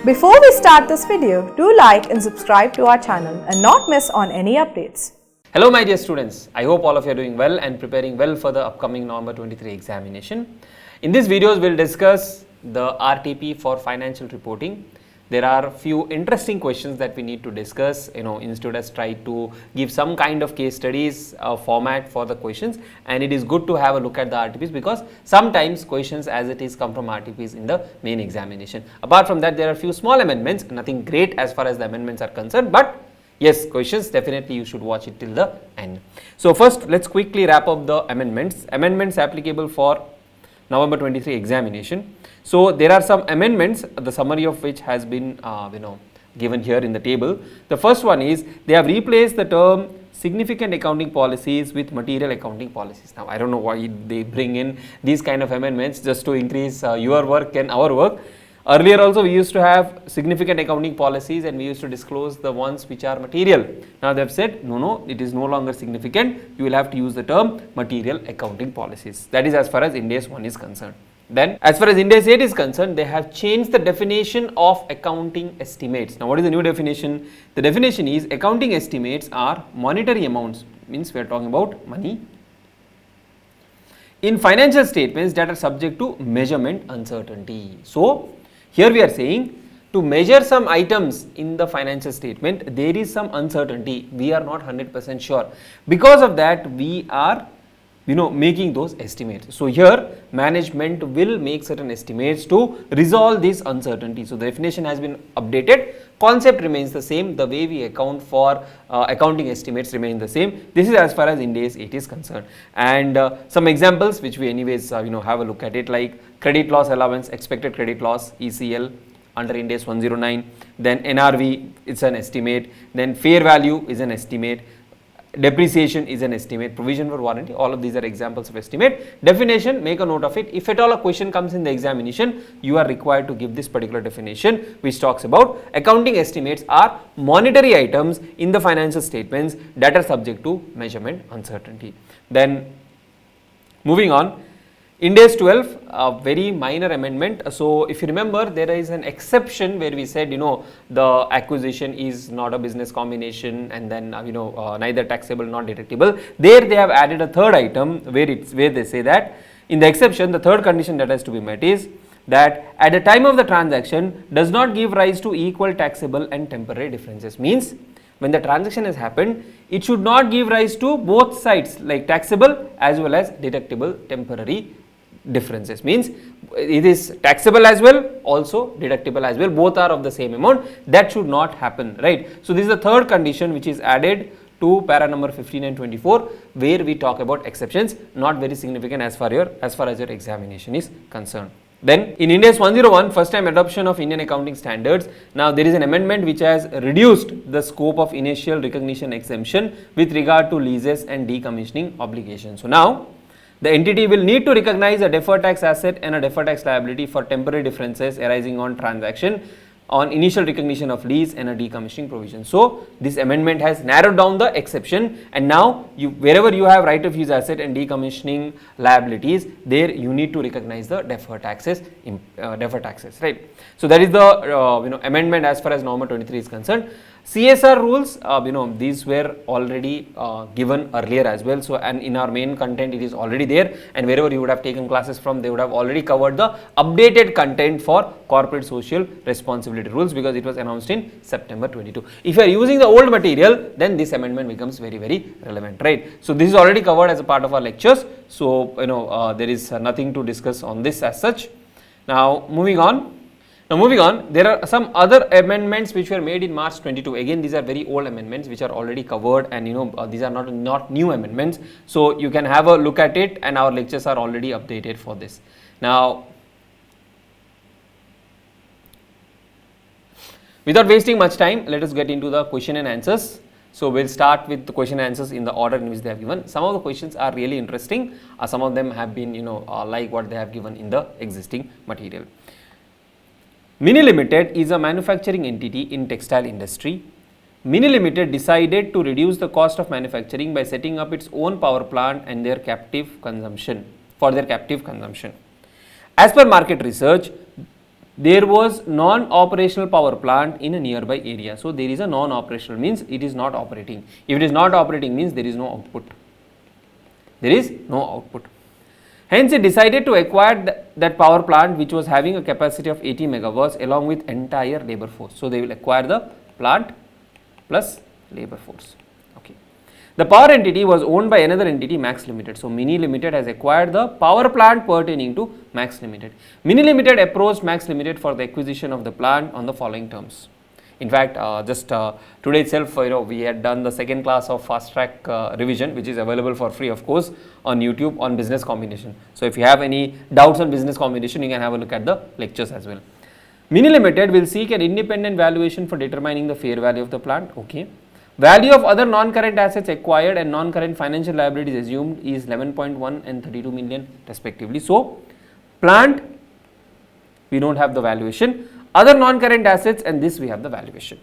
Before we start this video, do like and subscribe to our channel and not miss on any updates. Hello my dear students, I hope all of you are doing well and preparing well for the upcoming November 23 examination. In these videos, we will discuss the RTP for financial reporting. There are few interesting questions that we need to discuss. Institute has tried to give some kind of case studies format for the questions, and it is good to have a look at the RTPs because sometimes questions as it is come from RTPs in the main examination. Apart from that, there are few small amendments, nothing great as far as the amendments are concerned, but yes, questions definitely you should watch it till the end. So first, let's quickly wrap up the amendments. Amendments applicable for November 23 examination. So there are some amendments, the summary of which has been given here in the table. The first one is they have replaced the term significant accounting policies with material accounting policies. Now I don't know why they bring in these kind of amendments just to increase your work and our work. Earlier also we used to have significant accounting policies and we used to disclose the ones which are material. Now they have said no, it is no longer significant, you will have to use the term material accounting policies. That is as far as Ind AS 1 is concerned. Then as far as Ind AS 8 is concerned, they have changed the definition of accounting estimates. Now what is the new definition? The definition is accounting estimates are monetary amounts, means we are talking about money, in financial statements that are subject to measurement uncertainty. So here we are saying to measure some items in the financial statement, there is some uncertainty. We are not 100% sure. Because of that, we are making those estimates. So here management will make certain estimates to resolve this uncertainty. So the definition has been updated. Concept remains the same. The way we account for accounting estimates remain the same. This is as far as Ind AS 8 is concerned. And some examples which we anyways have a look at it, like credit loss allowance, expected credit loss, ECL under Ind AS 109. Then NRV is an estimate. Then fair value is an estimate. Depreciation is an estimate, provision for warranty, all of these are examples of estimate. Definition, make a note of it. If at all a question comes in the examination, you are required to give this particular definition which talks about accounting estimates are monetary items in the financial statements that are subject to measurement uncertainty. Then moving on, Ind AS 12, a very minor amendment. So if you remember, there is an exception where we said the acquisition is not a business combination and then neither taxable nor deductible. There they have added a third item where they say that in the exception, the third condition that has to be met is that at the time of the transaction does not give rise to equal taxable and temporary differences. Means when the transaction has happened, it should not give rise to both sides, like taxable as well as deductible temporary differences. Means it is taxable as well, also deductible as well, both are of the same amount. That should not happen, right? So this is the third condition which is added to para number 15 and 24, where we talk about exceptions, not very significant as far as your examination is concerned. Then in Ind AS 101, first time adoption of Indian accounting standards. Now there is an amendment which has reduced the scope of initial recognition exemption with regard to leases and decommissioning obligations. So now the entity will need to recognize a deferred tax asset and a deferred tax liability for temporary differences arising on transaction on initial recognition of lease and a decommissioning provision. So this amendment has narrowed down the exception, and now wherever you have right of use asset and decommissioning liabilities, there you need to recognize the deferred taxes, right? So that is the amendment as far as November 23 is concerned. CSR rules, these were already given earlier as well. So, and in our main content, it is already there, and wherever you would have taken classes from, they would have already covered the updated content for corporate social responsibility rules because it was announced in September 22. If you are using the old material, then this amendment becomes very, very relevant, right? So this is already covered as a part of our lectures. So, there is nothing to discuss on this as such. Now, moving on, there are some other amendments which were made in March 22. Again, these are very old amendments which are already covered, and these are not new amendments. So you can have a look at it, and our lectures are already updated for this. Now, without wasting much time, let us get into the question and answers. So we'll start with the question and answers in the order in which they have given. Some of the questions are really interesting. Some of them have been like what they have given in the existing material. Mini Limited is a manufacturing entity in textile industry. Mini Limited decided to reduce the cost of manufacturing by setting up its own power plant and their captive consumption. As per market research, there was non-operational power plant in a nearby area. So there is a non-operational means it is not operating. If it is not operating means there is no output. There is no output. Hence it decided to acquire that power plant which was having a capacity of 80 megawatts along with entire labor force. So they will acquire the plant plus labor force. Okay. The power entity was owned by another entity, Max Limited. So Mini Limited has acquired the power plant pertaining to Max Limited. Mini Limited approached Max Limited for the acquisition of the plant on the following terms. In fact, today itself, we had done the second class of fast track revision, which is available for free, of course, on YouTube on business combination. So if you have any doubts on business combination, you can have a look at the lectures as well. Mini Limited will seek an independent valuation for determining the fair value of the plant. Okay. Value of other non-current assets acquired and non-current financial liabilities assumed is 11.1 and 32 million respectively. So plant, we don't have the valuation. Other non-current assets, and this we have the valuation.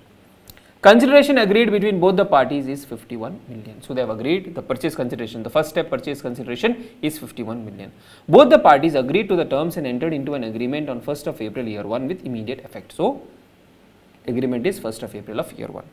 Consideration agreed between both the parties is 51 million. So they have agreed the purchase consideration. The first step purchase consideration is 51 million. Both the parties agreed to the terms and entered into an agreement on 1st of April year 1 with immediate effect. So agreement is 1st of April of year 1.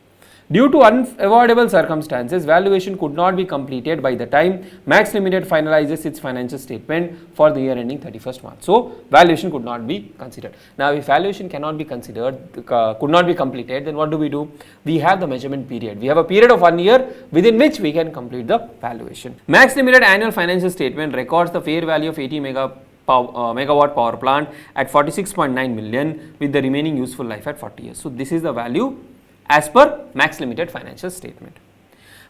Due to unavoidable circumstances, valuation could not be completed by the time Max Limited finalizes its financial statement for the year ending 31st March. So valuation could not be considered. Now, if valuation cannot be considered, could not be completed, then what do? We have the measurement period. We have a period of 1 year within which we can complete the valuation. Max Limited annual financial statement records the fair value of 80 megawatt power plant at 46.9 million with the remaining useful life at 40 years. So this is the value as per Max Limited financial statement.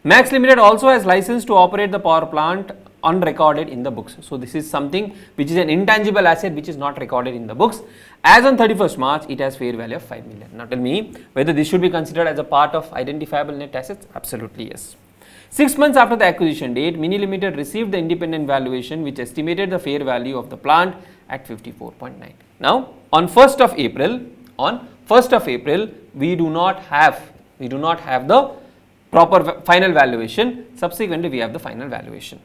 Max Limited also has license to operate the power plant unrecorded in the books. So this is something which is an intangible asset which is not recorded in the books. As on 31st March, it has fair value of 5 million. Now tell me whether this should be considered as a part of identifiable net assets. Absolutely yes. 6 months after the acquisition date, Mini Limited received the independent valuation which estimated the fair value of the plant at 54.9. Now on 1st of April, we do not have the proper final valuation. Subsequently, we have the final valuation.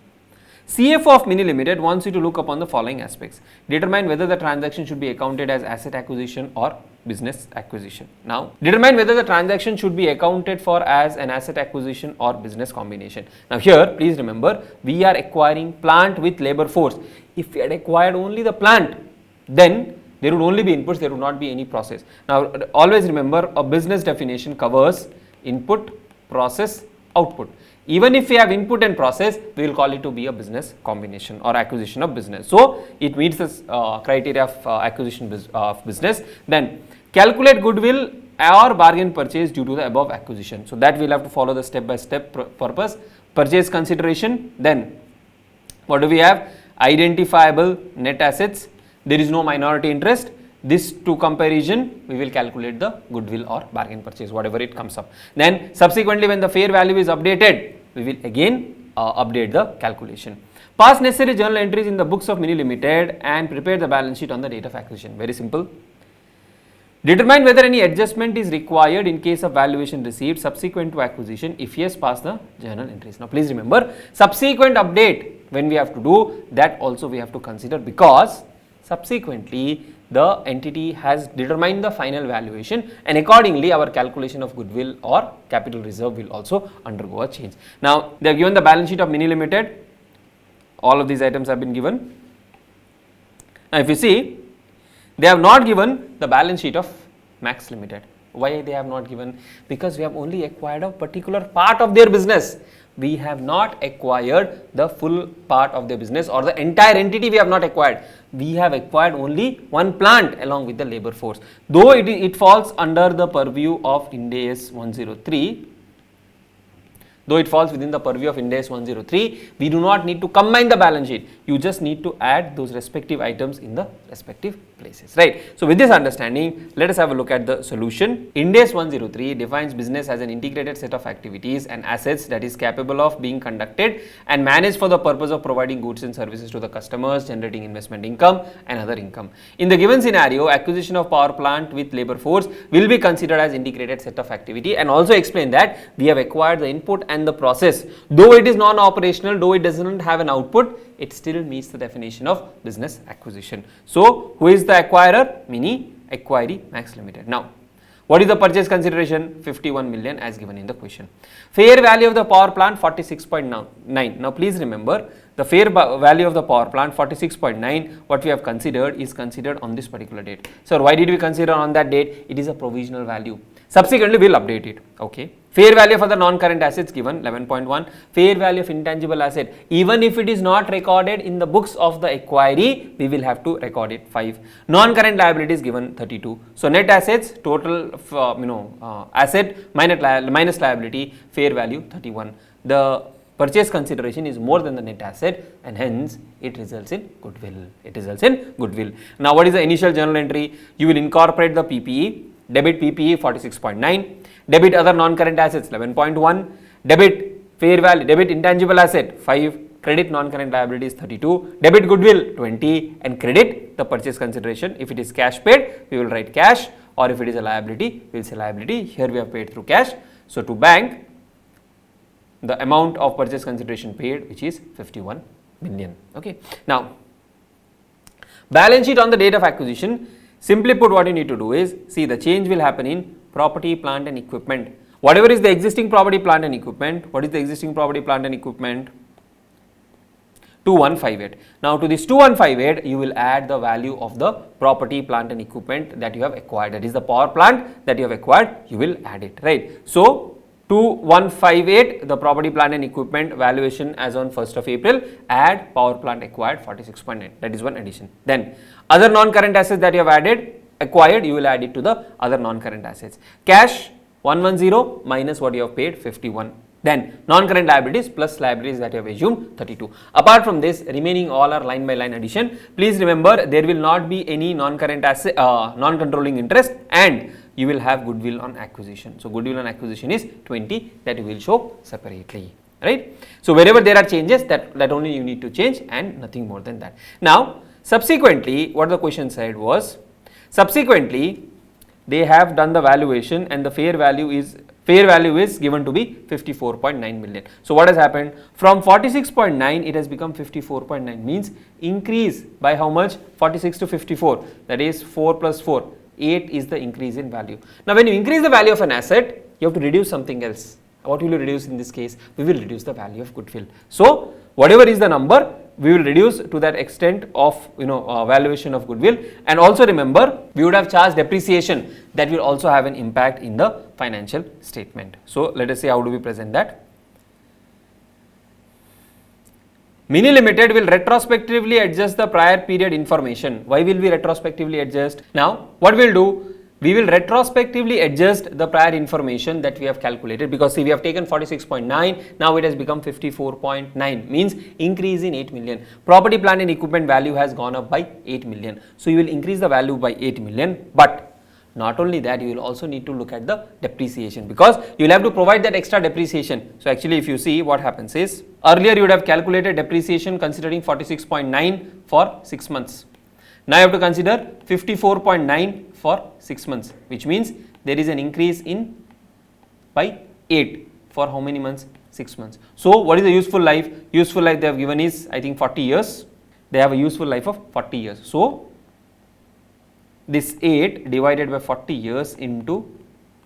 CFO of Mini Limited wants you to look upon the following aspects. Determine whether the transaction should be accounted as asset acquisition or business acquisition. Now, determine whether the transaction should be accounted for as an asset acquisition or business combination. Now, here, please remember, we are acquiring plant with labor force. If we had acquired only the plant, then there would only be inputs, there would not be any process. Now, always remember a business definition covers input, process, output. Even if we have input and process, we will call it to be a business combination or acquisition of business. So, it meets this criteria of acquisition of business. Then, calculate goodwill or bargain purchase due to the above acquisition. So, that we will have to follow the step-by-step purpose. Purchase consideration, then what do we have? Identifiable net assets. There is no minority interest. This to comparison, we will calculate the goodwill or bargain purchase, whatever it comes up. Then subsequently, when the fair value is updated, we will again update the calculation. Pass necessary journal entries in the books of Mini Limited and prepare the balance sheet on the date of acquisition. Very simple. Determine whether any adjustment is required in case of valuation received subsequent to acquisition. If yes, pass the journal entries. Now, please remember, subsequent update when we have to do that also we have to consider, because subsequently the entity has determined the final valuation and accordingly our calculation of goodwill or capital reserve will also undergo a change. Now, they have given the balance sheet of Mini Limited. All of these items have been given. Now, if you see, they have not given the balance sheet of Max Limited. Why they have not given? Because we have only acquired a particular part of their business. We have not acquired the full part of their business or the entire entity we have not acquired. We have acquired only one plant along with the labor force. Though it falls under the purview of Ind AS 103, though it falls within the purview of Ind AS 103, we do not need to combine the balance sheet. You just need to add those respective items in the respective places, right? So, with this understanding, let us have a look at the solution. Ind AS 103 defines business as an integrated set of activities and assets that is capable of being conducted and managed for the purpose of providing goods and services to the customers, generating investment income and other income. In the given scenario, acquisition of power plant with labor force will be considered as integrated set of activity, and also explain that we have acquired the input and the process. Though it is non-operational, though it doesn't have an output, it still meets the definition of business acquisition. So, who is the acquirer? Mini Equity Max Limited. Now, what is the purchase consideration? 51 million as given in the question. Fair value of the power plant 46.9. Now please remember, the fair value of the power plant 46.9, what we have considered is considered on this particular date. So why did we consider on that date? It is a provisional value. Subsequently we will update it. Okay. Fair value for the non-current assets given 11.1. Fair value of intangible asset, even if it is not recorded in the books of the equity, we will have to record it 5. Non-current liabilities given 32. So net assets, total asset minus liability, fair value 31. The purchase consideration is more than the net asset, and hence it results in goodwill. Now what is the initial journal entry? You will incorporate the PPE, debit PPE 46.9, debit other non-current assets 11.1, debit fair value, debit intangible asset 5, credit non-current liabilities 32, debit goodwill 20, and credit the purchase consideration. If it is cash paid, we will write cash, or if it is a liability, we will say liability. Here we have paid through cash. So to bank, the amount of purchase consideration paid, which is 51 million. Okay. Now, balance sheet on the date of acquisition. Simply put, what you need to do is, see, the change will happen in property, plant and equipment. Whatever is the existing property, plant and equipment, what is the existing property, plant and equipment? 2158. Now to this 2158, you will add the value of the property, plant and equipment that you have acquired. That is the power plant that you have acquired, you will add it, right? So 2158, the property, plant and equipment valuation as on 1st of April, add power plant acquired 46.9, that is one addition. Then other non-current assets that you have acquired, you will add it to the other non-current assets. Cash 110 minus what you have paid 51. Then non-current liabilities plus liabilities that you have assumed 32. Apart from this, remaining all are line by line addition. Please remember, there will not be any non-current asset, non-controlling interest, and you will have goodwill on acquisition. So goodwill on acquisition is 20, that you will show separately, right? So wherever there are changes, that only you need to change, and nothing more than that. Now subsequently, what the question said was, subsequently they have done the valuation, and the fair value is given to be 54.9 million. So what has happened? From 46.9 it has become 54.9, means increase by how much? 46 to 54, that is 4 plus 4, 8 is the increase in value. Now when you increase the value of an asset, you have to reduce something else. What will you reduce in this case? We will reduce the value of goodwill. So whatever is the number, we will reduce to that extent of valuation of goodwill. And also remember, we would have charged depreciation, that will also have an impact in the financial statement. So let us see how do we present that. Mini Limited will retrospectively adjust the prior period information. Why will we retrospectively adjust? Now what we will do, we will retrospectively adjust the prior information that we have calculated, because see, we have taken 46.9, now it has become 54.9, means increase in 8 million. Property, plant and equipment value has gone up by 8 million. So you will increase the value by 8 million, but not only that, you will also need to look at the depreciation, because you will have to provide that extra depreciation. So actually if you see, what happens is, earlier you would have calculated depreciation considering 46.9 for 6 months. Now you have to consider 54.9 for 6 months, which means there is an increase in by 8 for how many months? 6 months. So what is the useful life? Useful life they have given is, I think, 40 years. They have a useful life of 40 years. So this 8 divided by 40 years into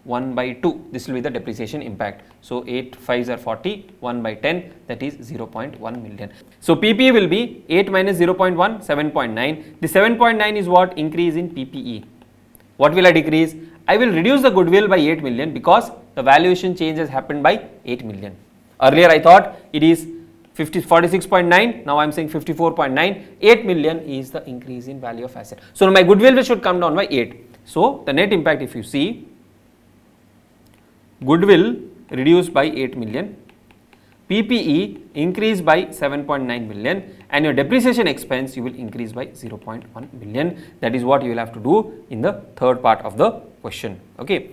1 by 2, this will be the depreciation impact. So 8 5s are 40, 1 by 10, that is 0.1 million. So PPE will be 8 minus 0.1, 7.9. The 7.9 is what? Increase in PPE. What will I decrease? I will reduce the goodwill by 8 million, because the valuation change has happened by 8 million. Earlier I thought it is 46.9, now I am saying 54.9, 8 million is the increase in value of asset. So my goodwill should come down by 8. So the net impact, if you see, goodwill reduced by 8 million, PPE increased by 7.9 million, and your depreciation expense you will increase by 0.1 million. That is what you will have to do in the third part of the question. Okay.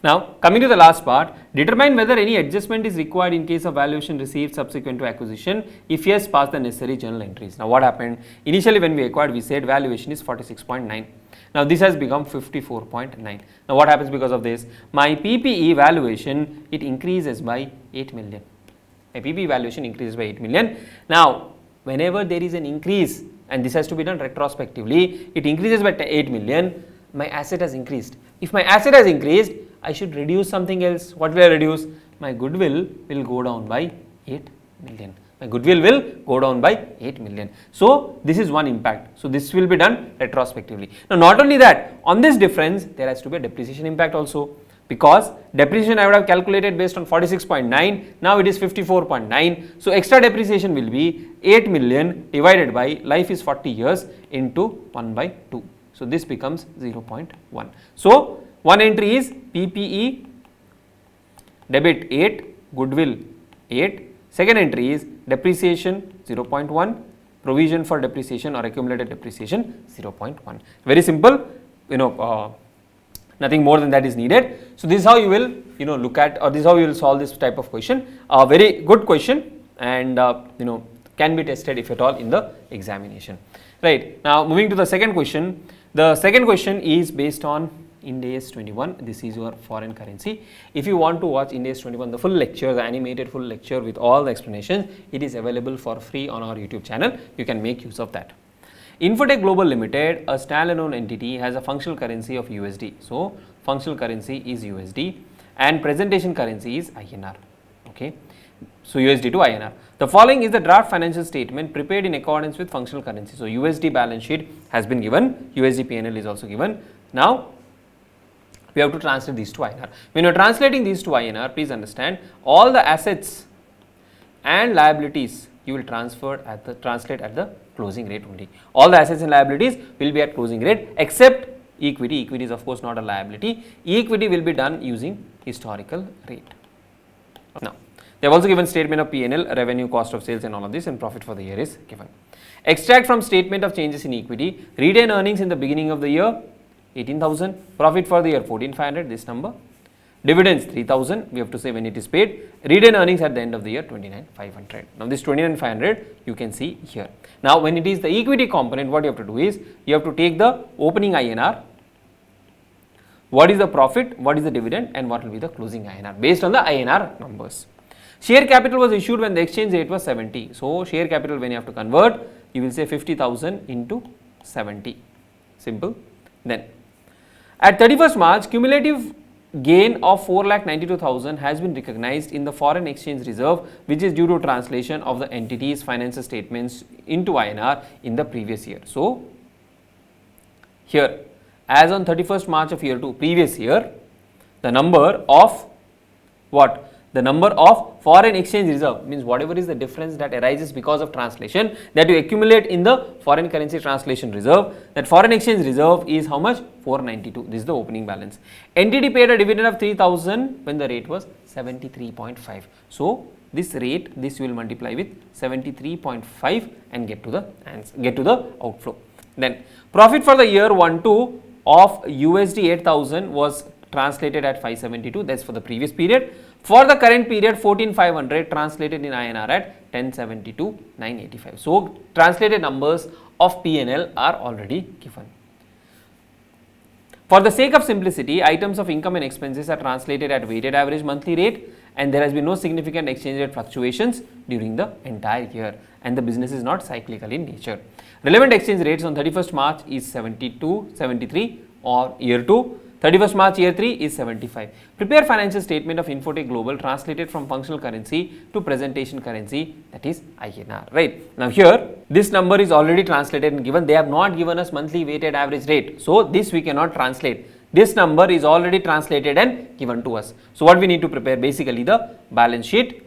Now coming to the last part, determine whether any adjustment is required in case of valuation received subsequent to acquisition. If yes, pass the necessary journal entries. Now what happened? Initially when we acquired, we said valuation is 46.9. Now this has become 54.9. Now what happens because of this? My PPE valuation, it increases by 8 million. My PPE valuation increases by 8 million. Now whenever there is an increase, and this has to be done retrospectively, it increases by 8 million. my asset has increased. If my asset has increased, I should reduce something else. What will I reduce? My goodwill will go down by 8 million. My goodwill will go down by 8 million. So this is one impact. So this will be done retrospectively. Now not only that, on this difference there has to be a depreciation impact also, because depreciation I would have calculated based on 46.9, now it is 54.9. So extra depreciation will be 8 million divided by life is 40 years into 1 by 2. So this becomes 0.1. So one entry is PPE debit 8, goodwill 8. Second entry is depreciation 0.1, provision for depreciation or accumulated depreciation 0.1. Very simple, nothing more than that is needed. So this is how you will look at, or this is how you will solve this type of question. A very good question, and can be tested if at all in the examination. Right, now moving to the second question. The second question is based on Ind AS 21. This is your foreign currency. If you want to watch Ind AS 21, the full lecture, the animated full lecture with all the explanations, it is available for free on our YouTube channel. You can make use of that. Infotech Global Limited, a standalone entity, has a functional currency of USD. So functional currency is USD and presentation currency is INR. Okay. So USD to INR. The following is the draft financial statement prepared in accordance with functional currency. So USD balance sheet has been given, USD PNL is also given. Now we have to translate these to INR. When you are translating these to INR, please understand all the assets and liabilities you will translate at the closing rate only. All the assets and liabilities will be at closing rate except equity. Equity is of course not a liability. Equity will be done using historical rate. Now they have also given statement of PNL, revenue, cost of sales and all of this, and profit for the year is given. Extract from statement of changes in equity, retain earnings in the beginning of the year 18,000, profit for the year 14,500, this number, dividends 3,000, we have to say when it is paid, retain earnings at the end of the year 29,500. Now this 29,500 you can see here. Now when it is the equity component, what you have to do is you have to take the opening INR, what is the profit, what is the dividend, and what will be the closing INR based on the INR numbers. Share capital was issued when the exchange rate was 70. So share capital, when you have to convert, you will say 50,000 into 70. Simple. Then at 31st March, cumulative gain of 4,92,000 has been recognized in the foreign exchange reserve, which is due to translation of the entity's financial statements into INR in the previous year. So here, as on 31st March of year 2, previous year, the number of what? The number of foreign exchange reserve, means whatever is the difference that arises because of translation, that you accumulate in the foreign currency translation reserve, that foreign exchange reserve is how much? 492. This is the opening balance. Entity paid a dividend of 3,000 when the rate was 73.5. So this rate, this you will multiply with 73.5 and get to the answer, get to the outflow. Then profit for the year 1-2 of USD 8,000 was translated at 572, that's for the previous period. For the current period, 14,500 translated in INR at 1072,985. So translated numbers of PNL are already given. For the sake of simplicity, items of income and expenses are translated at weighted average monthly rate, and there has been no significant exchange rate fluctuations during the entire year, and the business is not cyclical in nature. Relevant exchange rates on 31st March is 72, 73 or year 2. 31st March year 3 is 75. Prepare financial statement of Infotech Global translated from functional currency to presentation currency, that is INR. Right. Now here this number is already translated and given. They have not given us monthly weighted average rate. So this we cannot translate. This number is already translated and given to us. So what we need to prepare? Basically the balance sheet,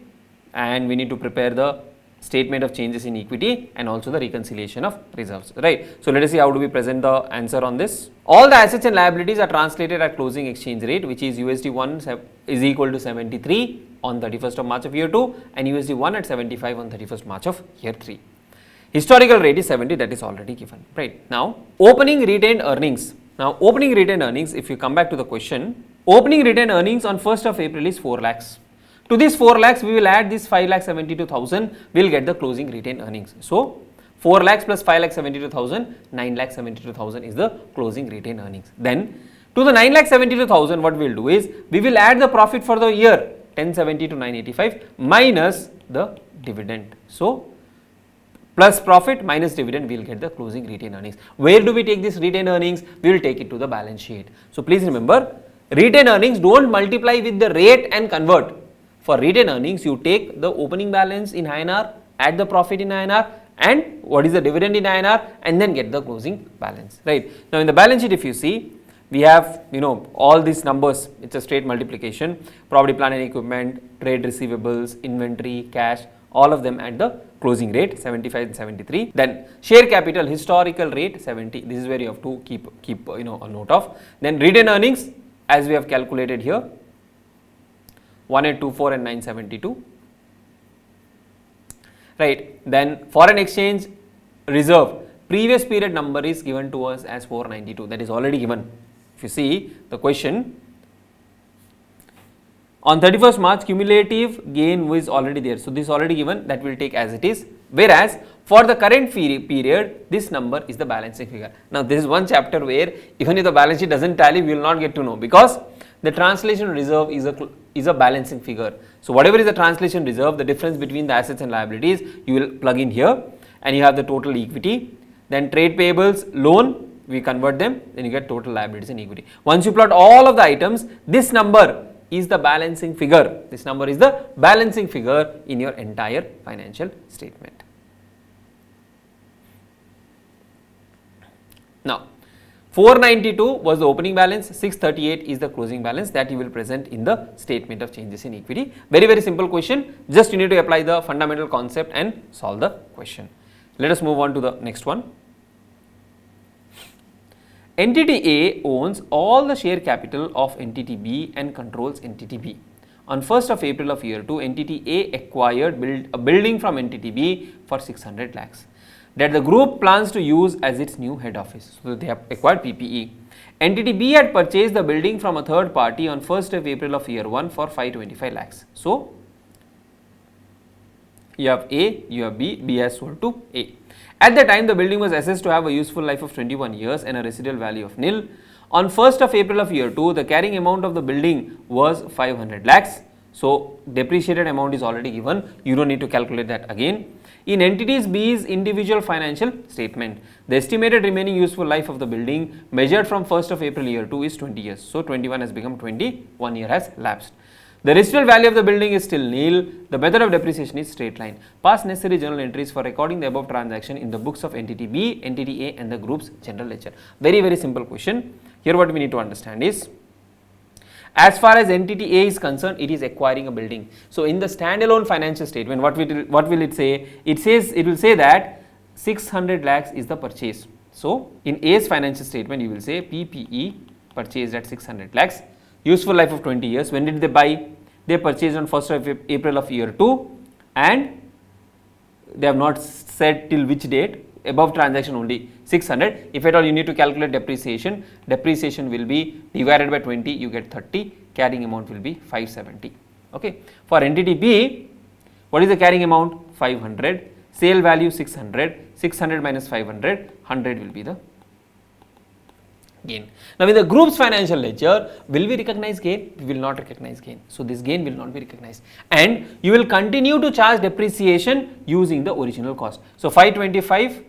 and we need to prepare the statement of changes in equity and also the reconciliation of reserves, right? So let us see how do we present the answer on this. All the assets and liabilities are translated at closing exchange rate, which is USD 1 is equal to 73 on 31st of March of year 2 and USD 1 at 75 on 31st March of year 3. Historical rate is 70, that is already given, right? Now opening retained earnings. Now opening retained earnings, if you come back to the question, opening retained earnings on 1st of April is 4 lakhs. To this 4 lakhs, we will add this 5,72,000, we will get the closing retained earnings. So 4 lakhs plus 5,72,000, 9,72,000 is the closing retained earnings. Then to the 9,72,000, what we will do is, we will add the profit for the year 1070 to 985 minus the dividend. So plus profit minus dividend, we will get the closing retained earnings. Where do we take this retained earnings? We will take it to the balance sheet. So please remember, retained earnings don't multiply with the rate and convert. For retained earnings, you take the opening balance in INR, add the profit in INR, and what is the dividend in INR, and then get the closing balance, right? Now in the balance sheet, if you see, we have, all these numbers, it's a straight multiplication, property, plant and equipment, trade receivables, inventory, cash, all of them at the closing rate 75 and 73. Then share capital historical rate 70. This is where you have to keep a note of. Then retained earnings, as we have calculated here, 1824 and 972. Right. Then foreign exchange reserve, previous period number is given to us as 492. That is already given. If you see the question, on 31st March, cumulative gain was already there. So, this is already given, that will take as it is. Whereas, for the current period, this number is the balancing figure. Now, this is one chapter where even if the balance sheet doesn't tally, we will not get to know, because the translation reserve is a balancing figure. So, whatever is the translation reserve, the difference between the assets and liabilities, you will plug in here, and you have the total equity. Then trade payables, loan, we convert them, then you get total liabilities and equity. Once you plot all of the items, this number is the balancing figure. This number is the balancing figure in your entire financial statement. Now, 492 was the opening balance, 638 is the closing balance that you will present in the statement of changes in equity. Very, very simple question. Just you need to apply the fundamental concept and solve the question. Let us move on to the next one. Entity A owns all the share capital of Entity B and controls Entity B. On 1st of April of year 2, Entity A acquired a building from Entity B for 600 lakhs that the group plans to use as its new head office. So, they have acquired PPE. Entity B had purchased the building from a third party on 1st of April of year 1 for 525 lakhs. So, you have A, you have B, B has sold to A. At the time, the building was assessed to have a useful life of 21 years and a residual value of nil. On 1st of April of year 2, the carrying amount of the building was 500 lakhs. So, depreciated amount is already given. You don't need to calculate that again. In entities B's individual financial statement, the estimated remaining useful life of the building measured from 1st of April year 2 is 20 years. So, 21 has become 20, 1 year has lapsed. The residual value of the building is still nil. The method of depreciation is straight line. Pass necessary journal entries for recording the above transaction in the books of Entity B, Entity A and the group's general ledger. Very, very simple question. Here what we need to understand is, as far as Entity A is concerned, it is acquiring a building. So, in the standalone financial statement, what will it say? It will say that 600 lakhs is the purchase. So, in A's financial statement, you will say PPE purchased at 600 lakhs. Useful life of 20 years. When did they buy? They purchased on 1st of April of year 2 and they have not said till which date. Above transaction only 600. If at all you need to calculate depreciation, depreciation will be divided by 20, you get 30, carrying amount will be 570. Okay. For Entity B, what is the carrying amount? 500, sale value 600, 600 minus 500, 100 will be the gain. Now, in the group's financial ledger, will we recognize gain? We will not recognize gain. So, this gain will not be recognized and you will continue to charge depreciation using the original cost. So, 525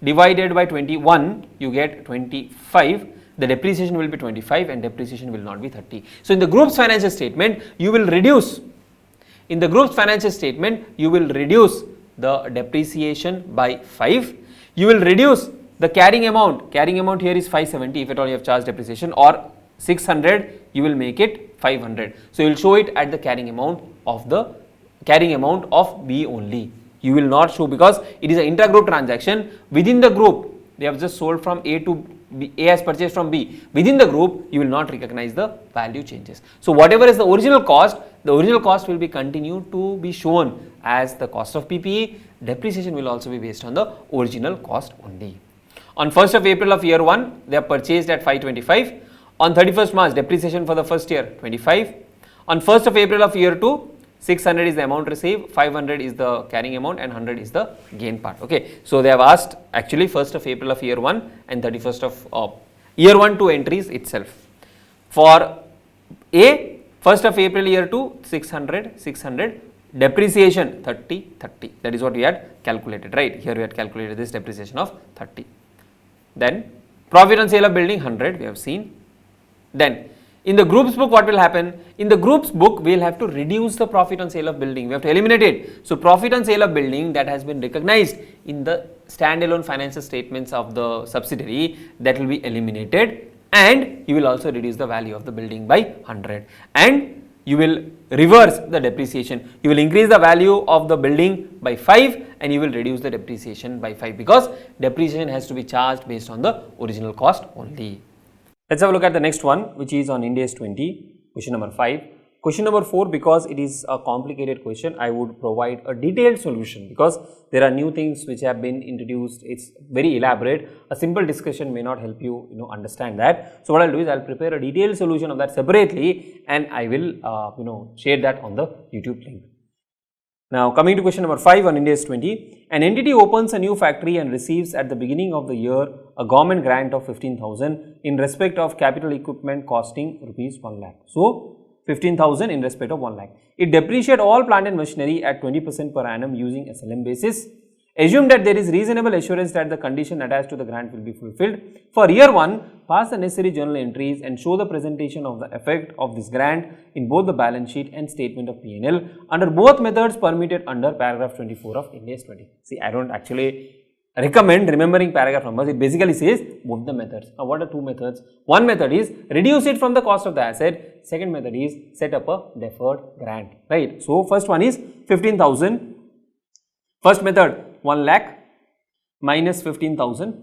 divided by 21, you get 25. The depreciation will be 25 and depreciation will not be 30. So, in the group's financial statement, you will reduce, in the group's financial statement, you will reduce the depreciation by 5. You will reduce the carrying amount here is 570 if at all you have charged depreciation, or 600 you will make it 500. So, you will show it at the carrying amount of B only. You will not show, because it is an intra-group transaction. Within the group, they have just sold from A to B, A has purchased from B. Within the group, you will not recognize the value changes. So, whatever is the original cost will be continued to be shown as the cost of PPE. Depreciation will also be based on the original cost only. On 1st of April of year 1, they are purchased at 525. On 31st March, depreciation for the first year 25. On 1st of April of year 2, 600 is the amount received, 500 is the carrying amount and 100 is the gain part. Okay. So, they have asked actually 1st of April of year 1 and 31st of year 1 2 entries itself. For A, 1st of April year 2, 600, depreciation 30, 30. That is what we had calculated, right? Here we had calculated this depreciation of 30. Then profit on sale of building 100, we have seen. Then in the group's book, what will happen? In the group's book, we will have to reduce the profit on sale of building. We have to eliminate it. So profit on sale of building that has been recognized in the standalone financial statements of the subsidiary, that will be eliminated, and you will also reduce the value of the building by 100, and you will reverse the depreciation. You will increase the value of the building by 5 and you will reduce the depreciation by 5, because depreciation has to be charged based on the original cost only. Let's have a look at the next one, which is on Ind AS 20, question number 5. Question number 4, because it is a complicated question, I would provide a detailed solution, because there are new things which have been introduced. It's very elaborate. A simple discussion may not help you, understand that. So what I'll do is I'll prepare a detailed solution of that separately, and I will, share that on the YouTube link. Now coming to question number 5 on Ind AS 20, an entity opens a new factory and receives at the beginning of the year a government grant of 15,000 in respect of capital equipment costing rupees 1 lakh. So 15,000 in respect of 1 lakh. It depreciates all plant and machinery at 20% per annum using SLM basis. Assume that there is reasonable assurance that the condition attached to the grant will be fulfilled. For year 1, pass the necessary journal entries and show the presentation of the effect of this grant in both the balance sheet and statement of P&L under both methods permitted under paragraph 24 of Ind AS 20. See, I don't actually recommend remembering paragraph numbers. It basically says both the methods. Now, what are two methods? One method is reduce it from the cost of the asset. Second method is set up a deferred grant, right? So, first one is 15,000. First method, 1 lakh minus 15,000.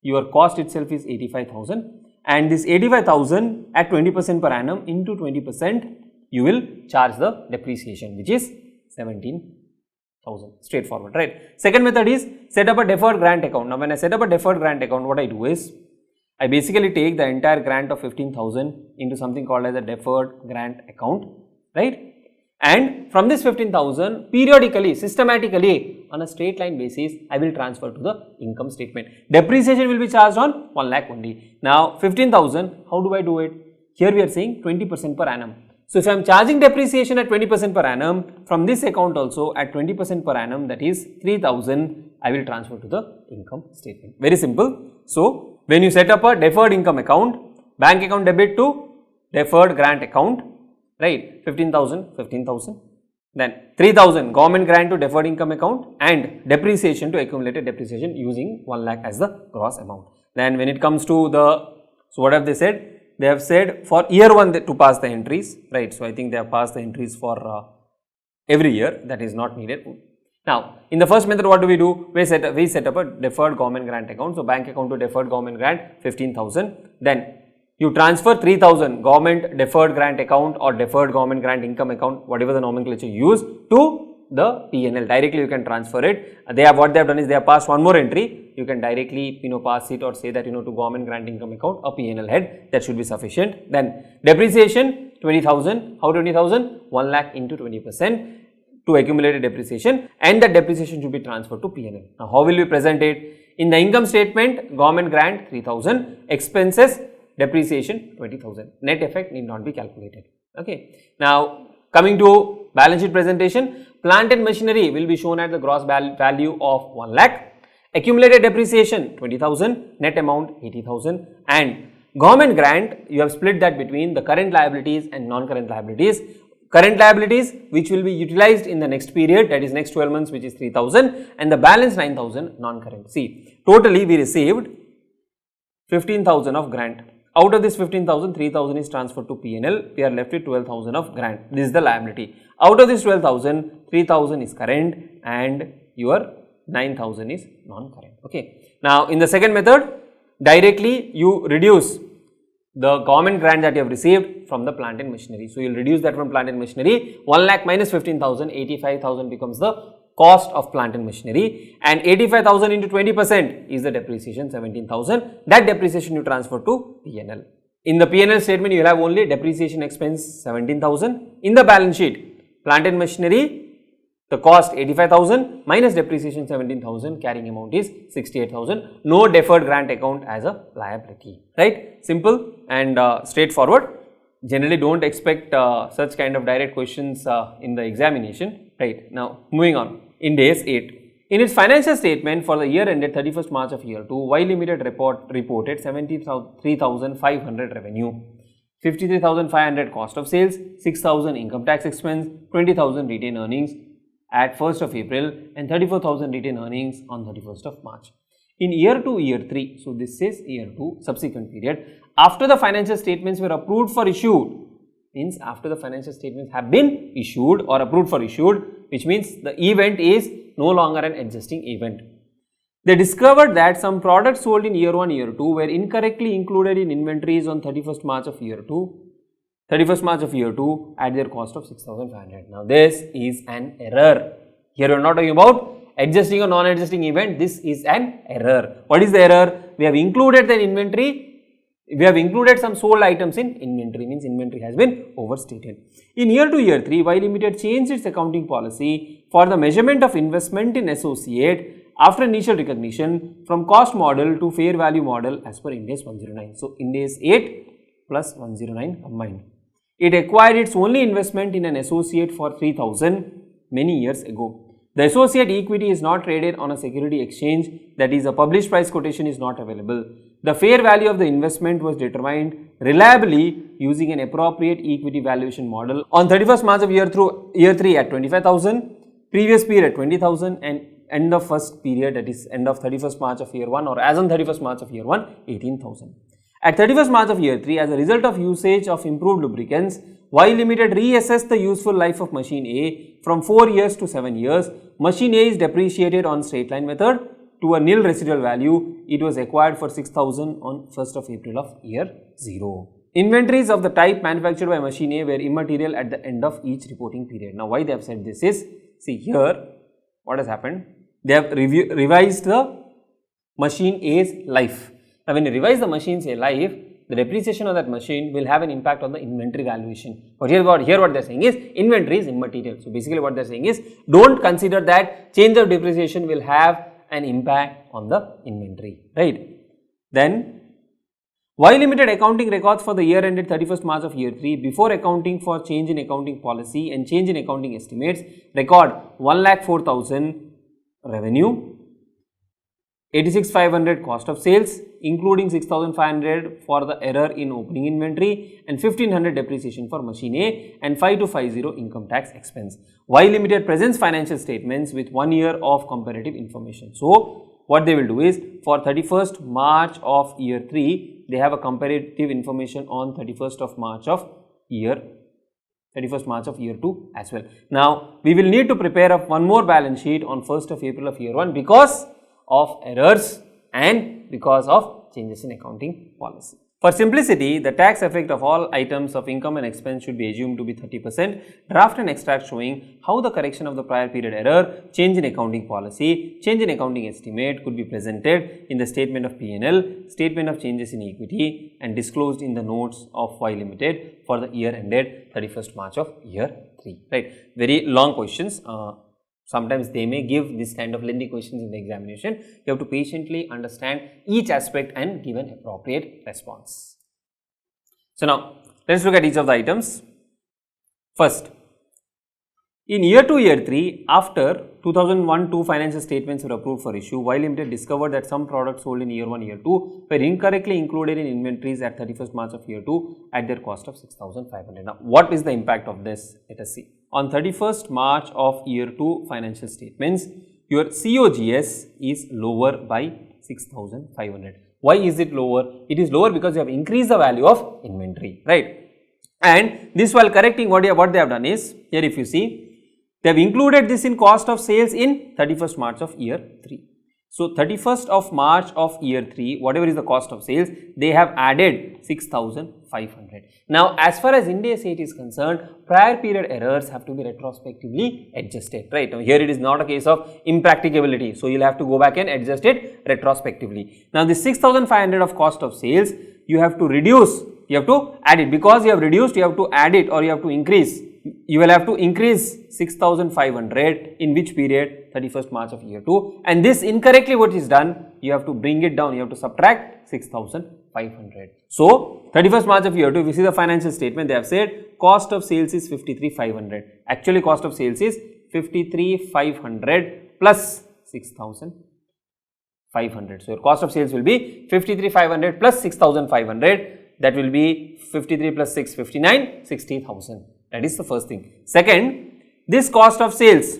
Your cost itself is 85,000, and this 85,000 at 20% per annum into 20%, you will charge the depreciation, which is 17,000. Straightforward, right? Second method is set up a deferred grant account. Now, when I set up a deferred grant account, what I do is I basically take the entire grant of 15,000 into something called as a deferred grant account, right? And from this 15,000, periodically, systematically, on a straight line basis, I will transfer to the income statement. Depreciation will be charged on 1 lakh only. Now, 15,000, how do I do it? Here we are saying 20% per annum. So, if I am charging depreciation at 20% per annum, from this account also at 20% per annum, that is 3,000, I will transfer to the income statement. Very simple. So, when you set up a deferred income account, bank account debit to deferred grant account, right, 15,000, 15,000, then 3,000 government grant to deferred income account and depreciation to accumulated depreciation using 1 lakh as the gross amount. Then when it comes to the, so what have they said? They have said for year 1 to pass the entries, right? So I think they have passed the entries for every year, that is not needed. Now, in the first method, what do? We set up a deferred government grant account. So bank account to deferred government grant 15,000, then you transfer 3,000 government deferred grant account or deferred government grant income account, whatever the nomenclature you use, to the P&L. Directly you can transfer it. What they have done is they have passed one more entry. You can directly pass it or say that to government grant income account or P&L head. That should be sufficient. Then depreciation 20,000. How 20,000? 1 lakh into 20% to accumulated depreciation, and that depreciation should be transferred to P&L. Now, how will we present it? In the income statement, government grant 3,000, expenses depreciation 20,000. Net effect need not be calculated. Okay. Now, coming to balance sheet presentation, plant and machinery will be shown at the gross value of 1 lakh, accumulated depreciation 20,000, net amount 80,000, and government grant, you have split that between the current liabilities and non-current liabilities. Current liabilities which will be utilized in the next period, that is next 12 months, which is 3,000, and the balance 9,000 non-current. See, totally we received 15,000 of grant. Out of this 15,000, 3,000 is transferred to P&L. We are left with 12,000 of grant. This is the liability. Out of this 12,000, 3,000 is current and your 9,000 is non-current. Okay. Now, in the second method, directly you reduce the government grant that you have received from the plant and machinery. So, you will reduce that from plant and machinery. 1 lakh minus 15,000, 85,000 becomes the cost of plant and machinery, and 85,000 into 20% is the depreciation 17,000. That depreciation you transfer to P&L. In the P&L statement, you will have only depreciation expense 17,000. In the balance sheet, plant and machinery, the cost 85,000 minus depreciation 17,000, carrying amount is 68,000. No deferred grant account as a liability, right? Simple and straightforward. Generally, don't expect such kind of direct questions in the examination. Right, now moving on. In days 8. In its financial statement for the year ended 31st March of year 2, Y Limited reported 73,500 revenue, 53,500 cost of sales, 6,000 income tax expense, 20,000 retained earnings at 1st of April and 34,000 retained earnings on 31st of March. In year 2, year 3, so this is year 2, subsequent period, after the financial statements were approved for issued, means after the financial statements have been issued or approved for issued, which means the event is no longer an adjusting event. They discovered that some products sold in year 1, year 2 were incorrectly included in inventories on 31st March of year 2 at their cost of 6,500. Now this is an error. Here we are not talking about adjusting or non-adjusting event. This is an error. What is the error? We have included the inventory. We have included some sold items in inventory, means inventory has been overstated. In year 2, year 3, Y Limited changed its accounting policy for the measurement of investment in associate after initial recognition from cost model to fair value model as per Ind AS 109. So, Ind AS 8 plus 109 combined. It acquired its only investment in an associate for 3,000 many years ago. The associate equity is not traded on a security exchange, that is, a published price quotation is not available. The fair value of the investment was determined reliably using an appropriate equity valuation model on 31st March of year 3 at 25,000, previous period 20,000 and end of first period, that is end of 31st March of year 1 or as on 31st March of year 1, 18,000. At 31st March of year 3, as a result of usage of improved lubricants, Y Limited reassessed the useful life of machine A from 4 years to 7 years. Machine A is depreciated on straight line method to a nil residual value. It was acquired for 6,000 on 1st of April of year 0. Inventories of the type manufactured by machine A were immaterial at the end of each reporting period. Now, why they have said this is, see here, what has happened? They have revised the machine A's life. Now, when you revise the machine A's life, the depreciation of that machine will have an impact on the inventory valuation. But here what they are saying is inventory is immaterial. So, basically what they are saying is, don't consider that change of depreciation will have an impact on the inventory, right? Then, Y Limited accounting records for the year ended 31st March of year 3 before accounting for change in accounting policy and change in accounting estimates record 1,04,000 revenue, 86,500 cost of sales, including 6,500 for the error in opening inventory and 1,500 depreciation for machine A and 5,250 income tax expense. Y Limited presents financial statements with 1 year of comparative information. So, what they will do is, for 31st March of year 3, they have a comparative information on 31st of March of year 2 as well. Now, we will need to prepare up one more balance sheet on 1st of April of year 1 because of errors and because of changes in accounting policy. For simplicity, the tax effect of all items of income and expense should be assumed to be 30%. Draft and extract showing how the correction of the prior period error, change in accounting policy, change in accounting estimate could be presented in the statement of P&L, statement of changes in equity and disclosed in the notes of Y Limited for the year ended 31st March of year 3. Right. Very long questions. Sometimes they may give this kind of lengthy questions in the examination. You have to patiently understand each aspect and give an appropriate response. So, now let us look at each of the items. First, in year 2, year 3, after 2001-2 financial statements were approved for issue, Y Limited discovered that some products sold in year 1, year 2 were incorrectly included in inventories at 31st March of year 2 at their cost of 6,500. Now, what is the impact of this? Let us see. On 31st March of year 2 financial statements, your COGS is lower by 6,500. Why is it lower? It is lower because you have increased the value of inventory, right? And this, while correcting, what they have done is, here if you see, they have included this in cost of sales in 31st March of year 3. So, 31st of March of year 3, whatever is the cost of sales, they have added 6,500. Now, as far as Ind AS 8 is concerned, prior period errors have to be retrospectively adjusted, right? Now, here it is not a case of impracticability. So, you will have to go back and adjust it retrospectively. Now, this 6,500 of cost of sales, you have to reduce, you have to add it, because you have reduced, you have to add it or you have to increase. You will have to increase 6,500 in which period? 31st March of year 2, and this incorrectly what is done, you have to bring it down, you have to subtract 6,500. So, 31st March of year 2, if you see the financial statement, they have said cost of sales is 53,500. Actually, cost of sales is 53,500 plus 6,500. So your cost of sales will be 53,500 plus 6,500. That will be 53 plus 6, 59, 60,000. That is the first thing. Second, this cost of sales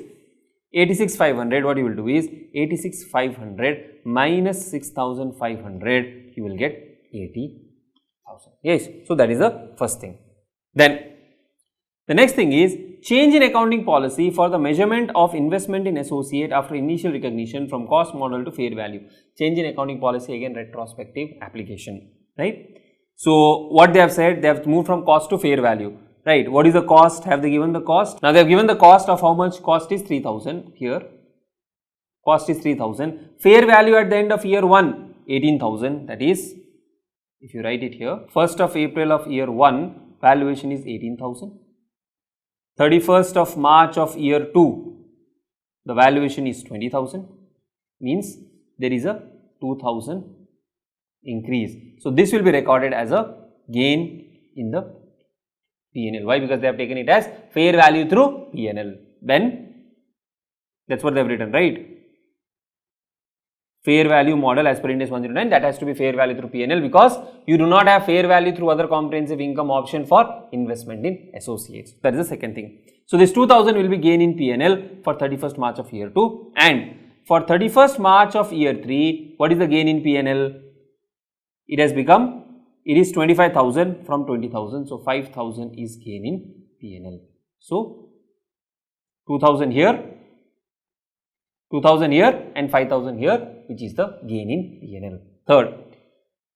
86,500, what you will do is 86,500 minus 6,500, you will get 80,000. Yes, so that is the first thing. Then the next thing is change in accounting policy for the measurement of investment in associate after initial recognition from cost model to fair value. Change in accounting policy, again retrospective application, right? So what they have said, they have moved from cost to fair value. Right, what is the cost? Have they given the cost? Now they have given the cost of how much? Cost is 3,000 here. Cost is 3,000. Fair value at the end of year 1, 18,000. That is, if you write it here, 1st of April of year 1, valuation is 18,000. 31st of March of year 2, the valuation is 20,000. Means there is a 2,000 increase. So this will be recorded as a gain in the P&L. Why? Because they have taken it as fair value through P&L. Then that's what they have written, right? Fair value model as per Ind AS 109, that has to be fair value through P&L because you do not have fair value through other comprehensive income option for investment in associates. That is the second thing. So this 2,000 will be gain in P&L for 31st March of year 2, and for 31st March of year 3, what is the gain in P&L? It has become, it is 25,000 from 20,000, so 5,000 is gain in P&L. So 2,000 here, 2,000 here and 5,000 here, which is the gain in P&L. Third,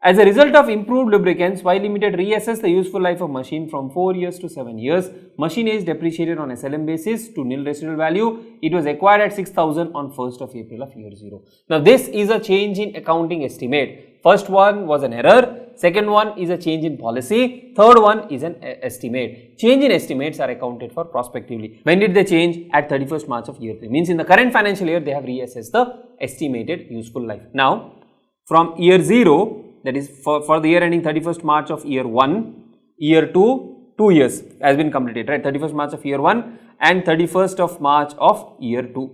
as a result of improved lubricants, Y Limited reassessed the useful life of machine from 4 years to 7 years. Machine is depreciated on SLM basis to nil residual value. It was acquired at 6,000 on 1st of April of year 0. Now this is a change in accounting estimate. First one was an error, second one is a change in policy, third one is an estimate. Change in estimates are accounted for prospectively. When did they change? At 31st March of year 3. Means in the current financial year, they have reassessed the estimated useful life. Now, from year 0, that is for the year ending 31st March of year 1, year 2, 2 years has been completed, right? 31st March of year 1 and 31st of March of year 2.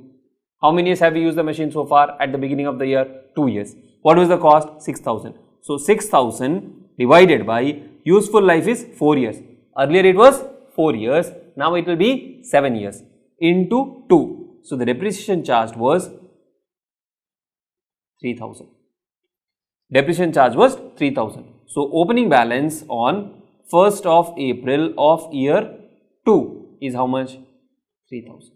How many years have we used the machine so far? At the beginning of the year, 2 years. What was the cost? 6,000. So 6,000 divided by useful life is 4 years. Earlier it was 4 years. Now it will be 7 years into 2. So the depreciation charged was 3,000. Depreciation charge was 3,000. So opening balance on 1st of April of year 2 is how much? 3,000.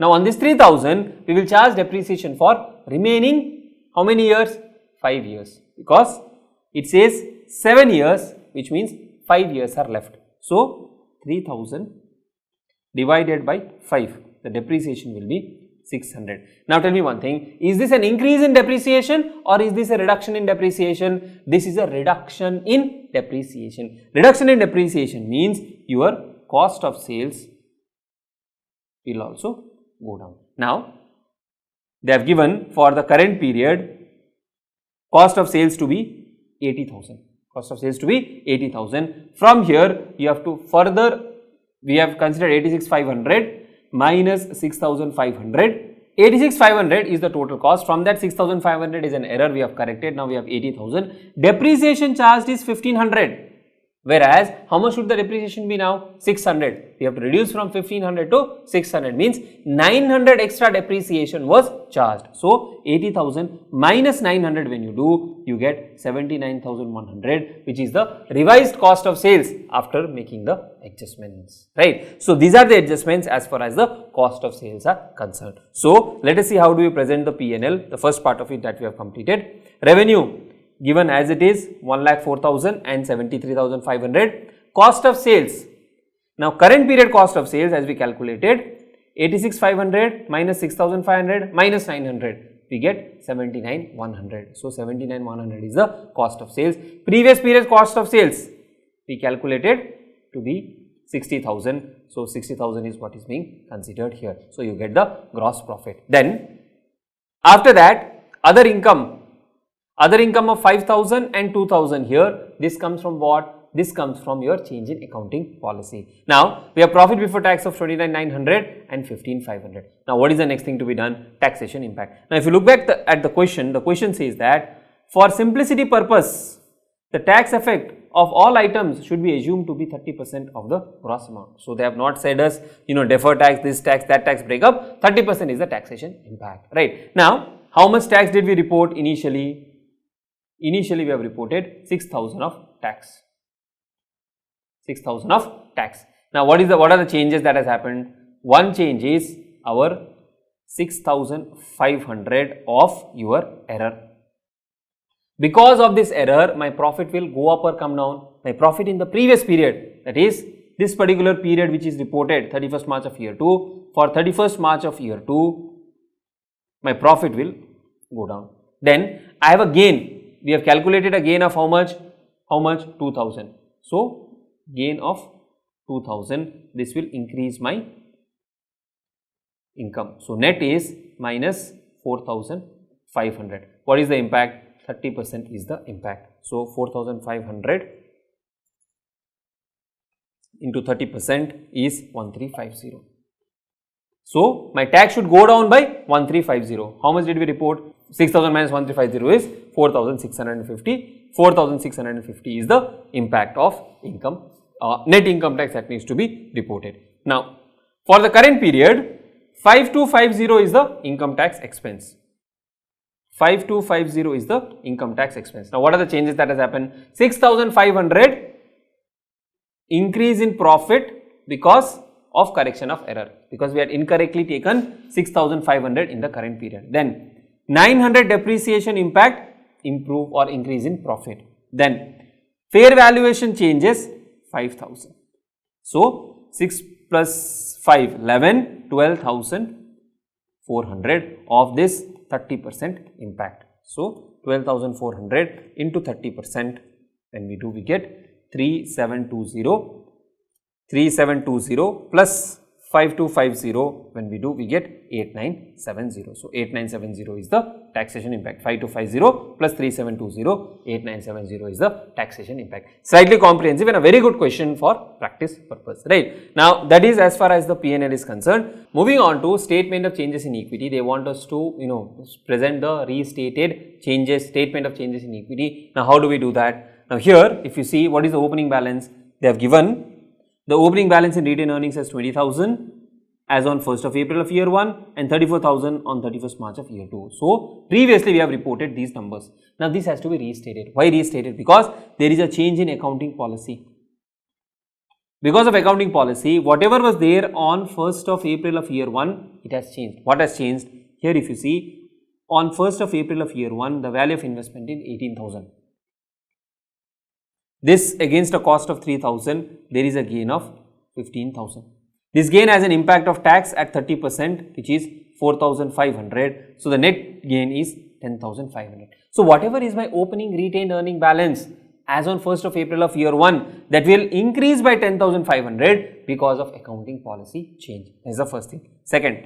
Now on this 3,000, we will charge depreciation for remaining how many years? 5 years, because it says 7 years, which means 5 years are left. So 3,000 divided by 5, the depreciation will be 600. Now tell me one thing, is this an increase in depreciation or is this a reduction in depreciation? This is a reduction in depreciation. Reduction in depreciation means your cost of sales will also go down. Now they have given for the current period cost of sales to be 80,000. Cost of sales to be 80,000. From here you have to further, we have considered 86,500 minus 6,500. 86,500 is the total cost. From that 6,500 is an error, we have corrected. Now we have 80,000. Depreciation charged is 1,500. Whereas, how much should the depreciation be now? 600. We have to reduce from 1,500 to 600, means 900 extra depreciation was charged. So, 80,000 minus 900 when you do, you get 79,100, which is the revised cost of sales after making the adjustments, right? So, these are the adjustments as far as the cost of sales are concerned. So, let us see how do we present the P&L, the first part of it that we have completed. Revenue given as it is 1,04,000 and 73,500. Cost of sales. Now current period cost of sales as we calculated 86,500 minus 6,500 minus 900, we get 79,100. So 79,100 is the cost of sales. Previous period cost of sales we calculated to be 60,000. So 60,000 is what is being considered here. So you get the gross profit. Then after that, other income of 5,000 and 2,000 here. This comes from what? This comes from your change in accounting policy. Now, we have profit before tax of 29,900 and 15,500. Now, what is the next thing to be done? Taxation impact. Now, if you look back at the question says that for simplicity purpose, the tax effect of all items should be assumed to be 30% of the gross amount. So, they have not said us, defer tax, this tax, that tax breakup, 30% is the taxation impact, right? Now, how much tax did we report initially? Initially, we have reported 6,000 of tax. 6,000 of tax. Now, what are the changes that has happened? One change is our 6,500 of your error. Because of this error, my profit will go up or come down. My profit in the previous period, that is this particular period which is reported 31st March of year 2, for 31st March of year 2, my profit will go down. Then I have a gain. We have calculated a gain of how much? 2,000. So, gain of 2,000, this will increase my income. So, net is minus 4,500. What is the impact? 30% is the impact. So, 4,500 into 30% is 1350. So, my tax should go down by 1350. How much did we report? 6,000 minus 1350 is 4,650. 4,650 is the impact of income, net income tax that needs to be reported. Now, for the current period, 5250 is the income tax expense. 5250 is the income tax expense. Now, what are the changes that has happened? 6,500 increase in profit because of correction of error, because we had incorrectly taken 6,500 in the current period. Then 900 depreciation impact, improve or increase in profit. Then fair valuation changes 5,000. So, 6 plus 5, 11, 12,400 of this 30% impact. So, 12,400 into 30%, when we do, we get 3720 plus 5250, when we do, we get 8970. So, 8970 is the taxation impact. 5250 plus 3720, 8970 is the taxation impact. Slightly comprehensive and a very good question for practice purpose, right? Now, that is as far as the P&L is concerned. Moving on to statement of changes in equity, they want us to, present the restated changes, statement of changes in equity. Now, how do we do that? Now, here, if you see what is the opening balance, they have given the opening balance in retained earnings as 20,000 as on 1st of April of year 1 and 34,000 on 31st March of year 2. So, previously we have reported these numbers. Now, this has to be restated. Why restated? Because there is a change in accounting policy. Because of accounting policy, whatever was there on 1st of April of year 1, it has changed. What has changed? Here if you see, on 1st of April of year 1, the value of investment is 18,000. This against a cost of 3,000, there is a gain of 15,000. This gain has an impact of tax at 30%, which is 4,500. So, the net gain is 10,500. So, whatever is my opening retained earning balance as on 1st of April of year 1, that will increase by 10,500 because of accounting policy change. That is the first thing. Second,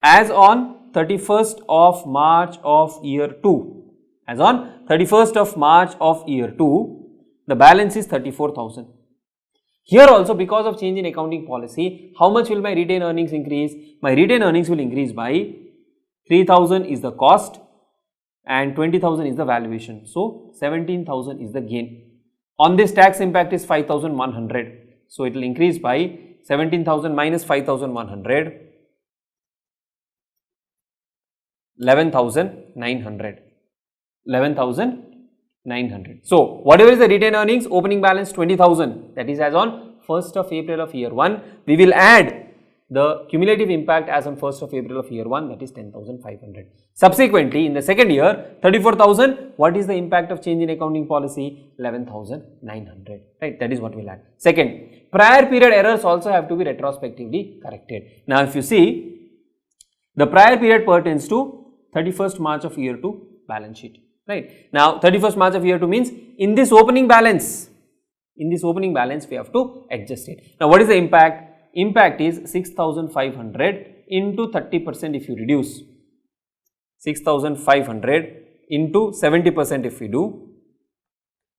as on 31st of March of year 2, as on 31st of March of year 2, the balance is 34,000. Here also, because of change in accounting policy, how much will my retained earnings increase? My retained earnings will increase by 3,000 is the cost and 20,000 is the valuation. So, 17,000 is the gain. On this, tax impact is 5,100. So, it will increase by 17,000 minus 5,100, 11,900. 11,900. So, whatever is the retained earnings, opening balance 20,000, that is as on 1st of April of year 1, we will add the cumulative impact as on 1st of April of year 1, that is 10,500. Subsequently, in the second year, 34,000, what is the impact of change in accounting policy? 11,900, right? That is what we will add. Second, prior period errors also have to be retrospectively corrected. Now, if you see, the prior period pertains to 31st March of year 2 balance sheet. Right. Now, 31st March of year 2 means in this opening balance, we have to adjust it. Now, what is the impact? Impact is 6,500 into 30% if you reduce, 6,500 into 70% if we do,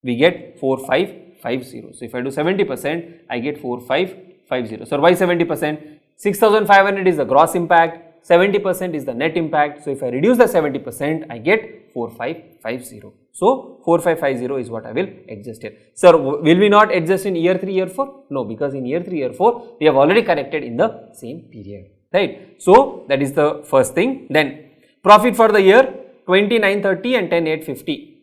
we get 4,550. 4550. So if I do 70%, I get 4550. So why 70%? 6500 is the gross impact, 70% is the net impact. So if I reduce the 70%, I get 4550. So 4550 is what I will adjust here. Sir, will we not adjust in year 3, year 4? No, because in year 3, year 4, we have already corrected in the same period, right? So that is the first thing. Then profit for the year 2930 and 10850.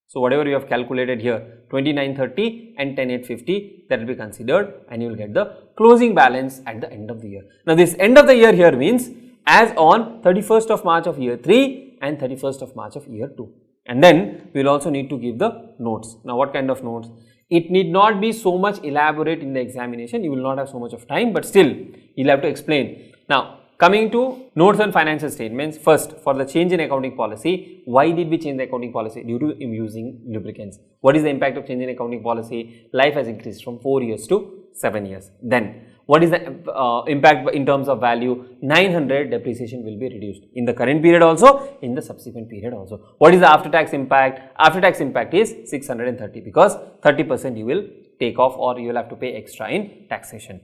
So whatever you have calculated here, 2930 and 10850, that will be considered, and you will get the closing balance at the end of the year. Now this end of the year here means as on 31st of March of year 3 and 31st of March of year 2. And then we will also need to give the notes. Now what kind of notes? It need not be so much elaborate in the examination, you will not have so much of time, but still you will have to explain. Now coming to notes on financial statements, first for the change in accounting policy, why did we change the accounting policy? Due to using lubricants. What is the impact of change in accounting policy? Life has increased from 4 years to 7 years. Then what is the impact in terms of value? 900 depreciation will be reduced in the current period also, in the subsequent period also. What is the after tax impact? After tax impact is 630 because 30% you will take off or you will have to pay extra in taxation.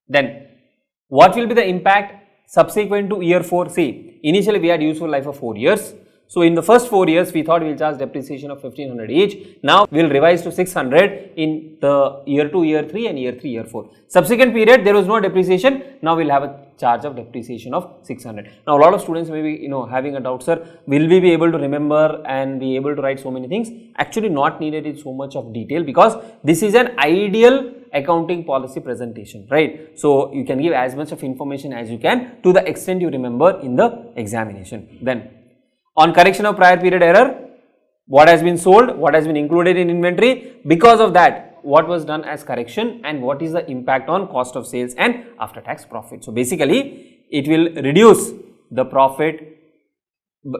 Then what will be the impact subsequent to year 4? See, initially we had useful life of 4 years. So in the first 4 years, we thought we will charge depreciation of 1500 each. Now we will revise to 600 in the year 2, year 3 and year 3, year 4. Subsequent period, there was no depreciation. Now we will have a charge of depreciation of 600. Now a lot of students may be having a doubt, sir, will we be able to remember and be able to write so many things? Actually not needed in so much of detail because this is an ideal accounting policy presentation, right? So you can give as much of information as you can to the extent you remember in the examination. Then on correction of prior period error, what has been sold, what has been included in inventory, because of that what was done as correction and what is the impact on cost of sales and after tax profit. So basically it will reduce the profit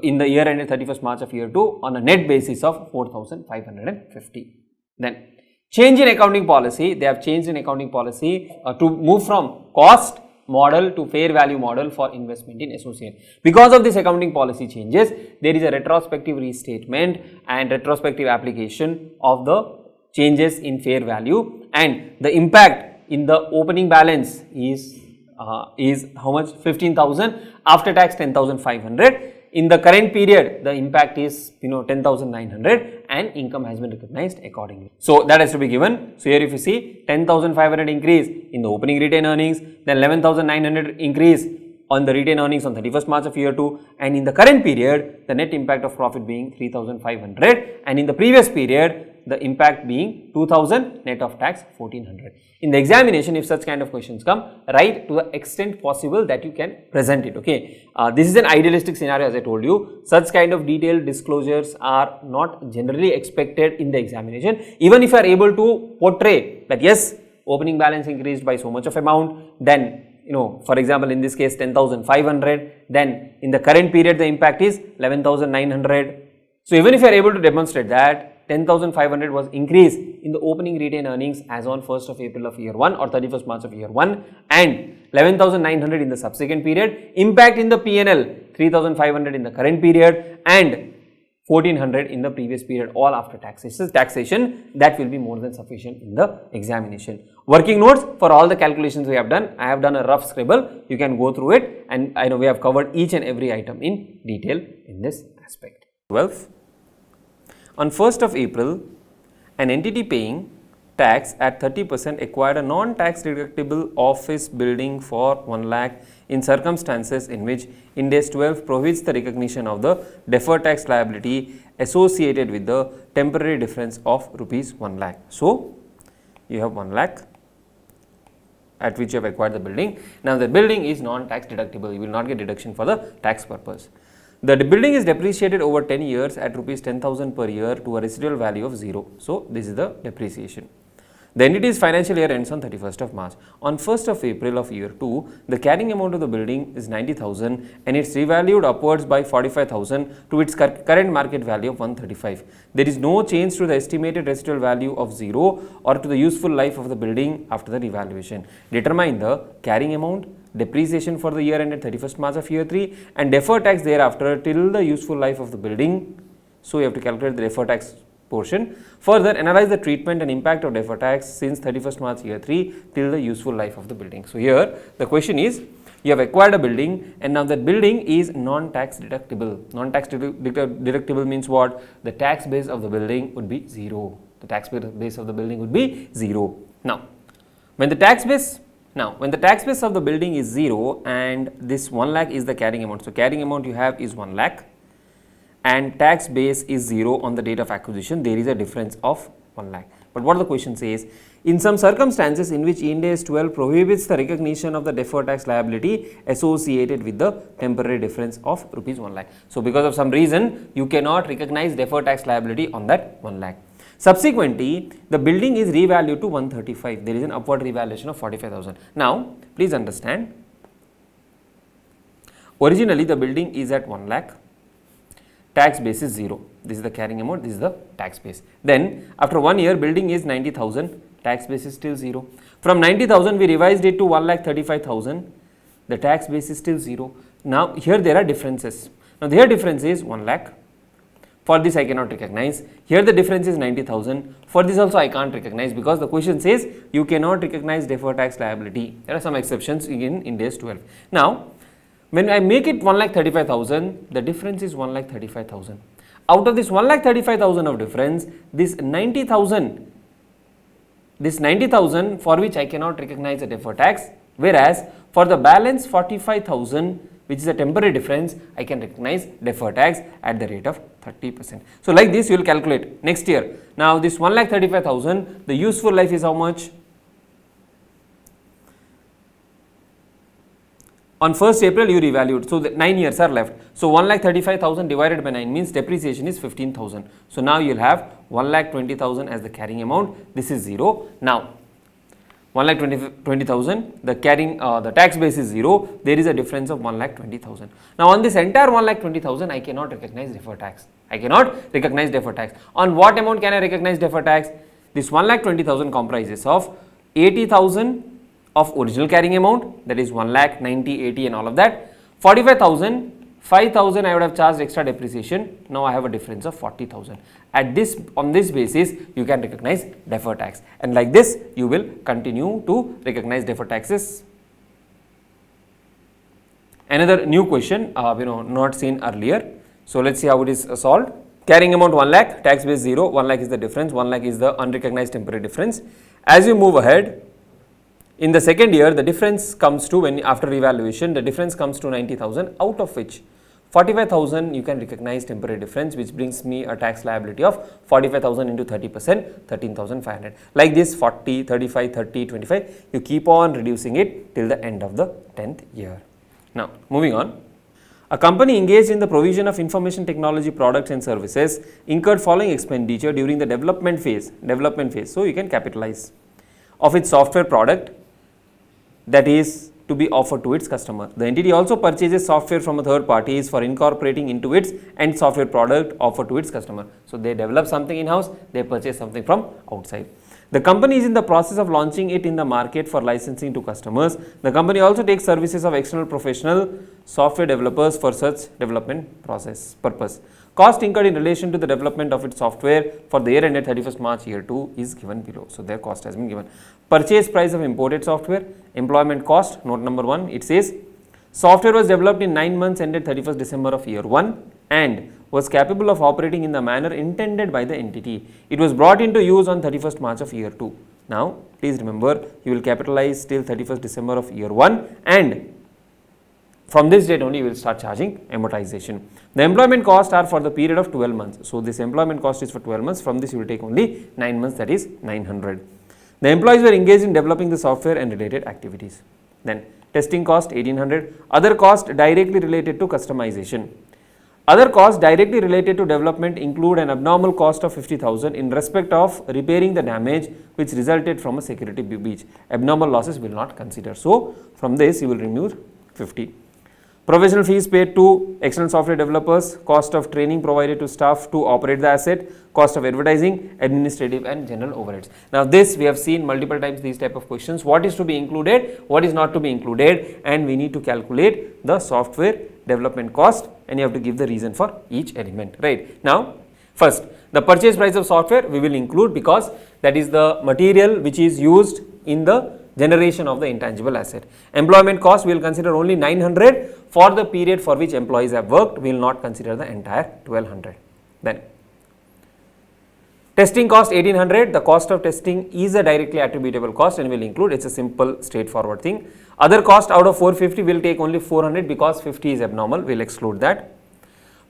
in the year ended 31st March of year 2 on a net basis of 4550. Then change in accounting policy, they have changed in accounting policy to move from cost model to fair value model for investment in associate. Because of this accounting policy changes, there is a retrospective restatement and retrospective application of the changes in fair value, and the impact in the opening balance is how much? 15,000, after tax 10,500. In the current period, the impact is 10,900 and income has been recognized accordingly. So that has to be given. So here if you see 10,500 increase in the opening retained earnings, then 11,900 increase on the retained earnings on 31st March of year 2, and in the current period the net impact of profit being 3,500, and in the previous period the impact being 2,000, net of tax 1,400. In the examination, if such kind of questions come, write to the extent possible that you can present it, okay. This is an idealistic scenario, as I told you. Such kind of detailed disclosures are not generally expected in the examination. Even if you are able to portray that yes, opening balance increased by so much of amount, then for example, in this case 10,500, then in the current period the impact is 11,900. So even if you are able to demonstrate that 10,500 was increase in the opening retained earnings as on 1st of April of year 1 or 31st March of year 1, and 11,900 in the subsequent period, impact in the P&L 3,500 in the current period and 1,400 in the previous period, all after taxation, that will be more than sufficient in the examination. Working notes for all the calculations we have done, I have done a rough scribble, you can go through it, and I know we have covered each and every item in detail in this aspect. 12. On 1st of April, an entity paying tax at 30% acquired a non-tax deductible office building for 1 lakh in circumstances in which Ind AS 12 prohibits the recognition of the deferred tax liability associated with the temporary difference of rupees 1 lakh. So, you have 1 lakh at which you have acquired the building. Now, the building is non-tax deductible, you will not get deduction for the tax purpose. The building is depreciated over 10 years at rupees 10,000 per year to a residual value of 0. So, this is the depreciation. The entity's financial year ends on 31st of March. On 1st of April of year 2, the carrying amount of the building is 90,000 and it's revalued upwards by 45,000 to its current market value of 135. There is no change to the estimated residual value of 0 or to the useful life of the building after the revaluation. Determine the carrying amount, depreciation for the year ended 31st March of year 3 and deferred tax thereafter till the useful life of the building. So, you have to calculate the deferred tax portion. Further, analyze the treatment and impact of deferred tax since 31st March year 3 till the useful life of the building. So, here the question is, you have acquired a building and now that building is non-tax deductible. Non-tax deductible means what? The tax base of the building would be 0. The tax base of the building would be 0. Now, when the tax base of the building is 0 and this 1 lakh is the carrying amount. So, carrying amount you have is 1 lakh and tax base is 0 on the date of acquisition, there is a difference of 1 lakh. But what the question says, in some circumstances in which Ind AS 12 prohibits the recognition of the deferred tax liability associated with the temporary difference of rupees 1 lakh. So, because of some reason you cannot recognize deferred tax liability on that 1 lakh. Subsequently, the building is revalued to 135. There is an upward revaluation of 45,000. Now, please understand, originally the building is at 1 lakh, tax base is 0. This is the carrying amount, this is the tax base. Then, after 1 year, building is 90,000, tax base is still 0. From 90,000, we revised it to 1,35,000, the tax base is still 0. Now, here there are differences. Now, here difference is 1 lakh. For this I cannot recognize. Here the difference is 90,000. For this also I can't recognize because the question says you cannot recognize deferred tax liability. There are some exceptions in Ind AS 12. Now, when I make it 1,35,000, the difference is 1,35,000. Out of this 1,35,000 of difference, this 90,000 for which I cannot recognize a deferred tax, whereas for the balance 45,000 which is a temporary difference, I can recognize deferred tax at the rate of 30%. So, like this you will calculate next year. Now, this 1,35,000, the useful life is how much? On 1st April you revalued, so the 9 years are left. So, 1,35,000 divided by 9 means depreciation is 15,000. So, now you will have 1,20,000 as the carrying amount, this is 0. Now, 1,20,000, the carrying the tax base is 0, there is a difference of 1,20,000. Now, on this entire 1,20,000, I cannot recognize deferred tax. I cannot recognize deferred tax. On what amount can I recognize deferred tax? This 1,20,000 comprises of 80,000 of original carrying amount, that is 1 lakh, 90, 80 and all of that. 45,000, 5,000 I would have charged extra depreciation, now I have a difference of 40,000. On this basis, you can recognize deferred tax, and like this you will continue to recognize deferred taxes. Another new question, not seen earlier. So, let us see how it is solved. Carrying amount 1 lakh, tax base 0, 1 lakh is the difference, 1 lakh is the unrecognized temporary difference. As you move ahead, in the second year, the difference comes to, after revaluation, the difference comes to 90,000, out of which 45,000 you can recognize temporary difference, which brings me a tax liability of 45,000 into 30%, 13,500. Like this 40, 35, 30, 25, you keep on reducing it till the end of the 10th year. Now, moving on. A company engaged in the provision of information technology products and services incurred following expenditure during the development phase. So, you can capitalize of its software product that is to be offered to its customer. The entity also purchases software from a third parties for incorporating into its end software product offered to its customer. So, they develop something in-house, they purchase something from outside. The company is in the process of launching it in the market for licensing to customers. The company also takes services of external professional software developers for such development purpose. Cost incurred in relation to the development of its software for the year ended 31st March year 2 is given below. So, their cost has been given. Purchase price of imported software, employment cost, note number 1, it says software was developed in 9 months ended 31st December of year 1 and was capable of operating in the manner intended by the entity. It was brought into use on 31st March of year 2. Now, please remember, you will capitalize till 31st December of year 1 and from this date only you will start charging amortization. The employment costs are for the period of 12 months. So, this employment cost is for 12 months, from this you will take only 9 months, that is 900. The employees were engaged in developing the software and related activities. Then testing cost 1800, other cost directly related to customization. Other costs directly related to development include an abnormal cost of 50,000 in respect of repairing the damage which resulted from a security breach. Abnormal losses will not consider. So, from this you will remove 50. Professional fees paid to external software developers, cost of training provided to staff to operate the asset, cost of advertising, administrative and general overheads. Now, this we have seen multiple times these type of questions. What is to be included, what is not to be included, and we need to calculate the software development cost and you have to give the reason for each element, right. Now, first The purchase price of software we will include because that is the material which is used in the generation of the intangible asset. Employment cost we will consider only 900 for the period for which employees have worked, we will not consider the entire 1200. Then testing cost 1800, the cost of testing is a directly attributable cost and we will include, it is a simple straightforward thing. Other cost out of 450 we will take only 400 because 50 is abnormal, we will exclude that.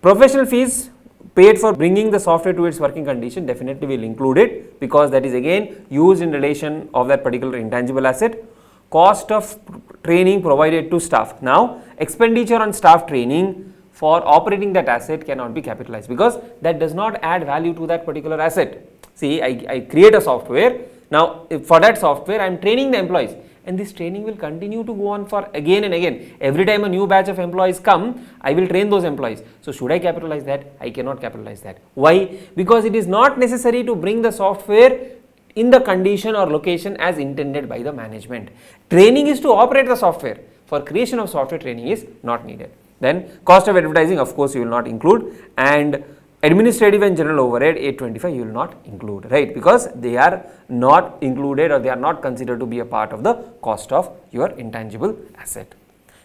Professional fees paid for bringing the software to its working condition, definitely we will include it because that is again used in relation of that particular intangible asset. Cost of training provided to staff. Now expenditure on staff training for operating that asset cannot be capitalized because that does not add value to that particular asset. See, I create a software, now for that software I am training the employees and this training will continue to go on for again and again. Every time a new batch of employees come, I will train those employees. So should I capitalize that? I cannot capitalize that. Why? Because it is not necessary to bring the software in the condition or location as intended by the management. Training is to operate the software. For creation of software, training is not needed. Then cost of advertising, of course you will not include, and administrative and general overhead 825 you will not include, right, because they are not included or they are not considered to be a part of the cost of your intangible asset.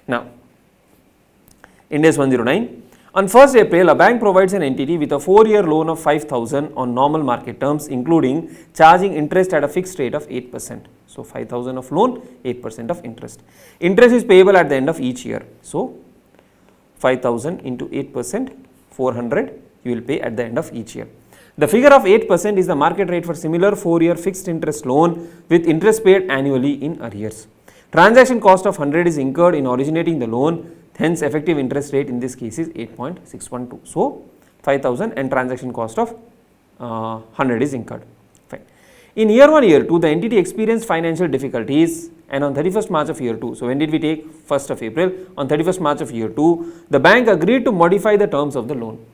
Now Ind AS 109, on 1st April a bank provides an entity with a 4-year loan of 5,000 on normal market terms, including charging interest at a fixed rate of 8%. So 5,000 of loan, 8% of interest. Interest is payable at the end of each year. So 5,000 into 8%, 400 you will pay at the end of each year. The figure of 8% is the market rate for similar 4-year fixed interest loan with interest paid annually in arrears. Transaction cost of 100 is incurred in originating the loan, hence effective interest rate in this case is 8.612. So 5,000 and transaction cost of 100 is incurred. Fine. In year 1, year 2, the entity experienced financial difficulties and on 31st March of year 2, so when did we take 1st of April? On 31st March of year 2, the bank agreed to modify the terms of the loan.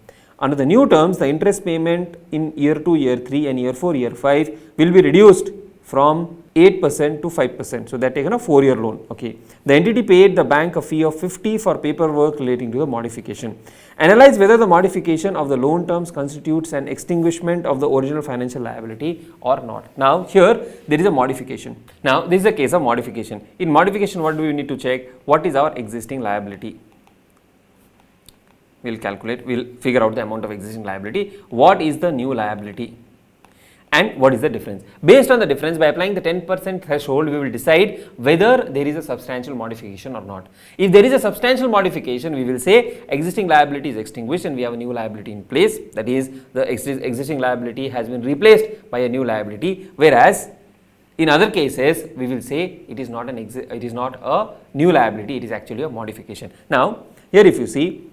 Under the new terms, the interest payment in year 2, year 3 and year 4, year 5 will be reduced from 8% to 5%. So they are taken a 4-year loan. Okay. The entity paid the bank a fee of 50 for paperwork relating to the modification. Analyze whether the modification of the loan terms constitutes an extinguishment of the original financial liability or not. Now here there is a modification. Now this is a case of modification. In modification, what do we need to check? What is our existing liability? We will calculate, we will figure out the amount of existing liability. What is the new liability? And what is the difference? Based on the difference, by applying the 10% threshold, we will decide whether there is a substantial modification or not. If there is a substantial modification, we will say existing liability is extinguished and we have a new liability in place. That is, the existing liability has been replaced by a new liability. Whereas in other cases, we will say it is not a new liability, it is actually a modification. Now here if you see,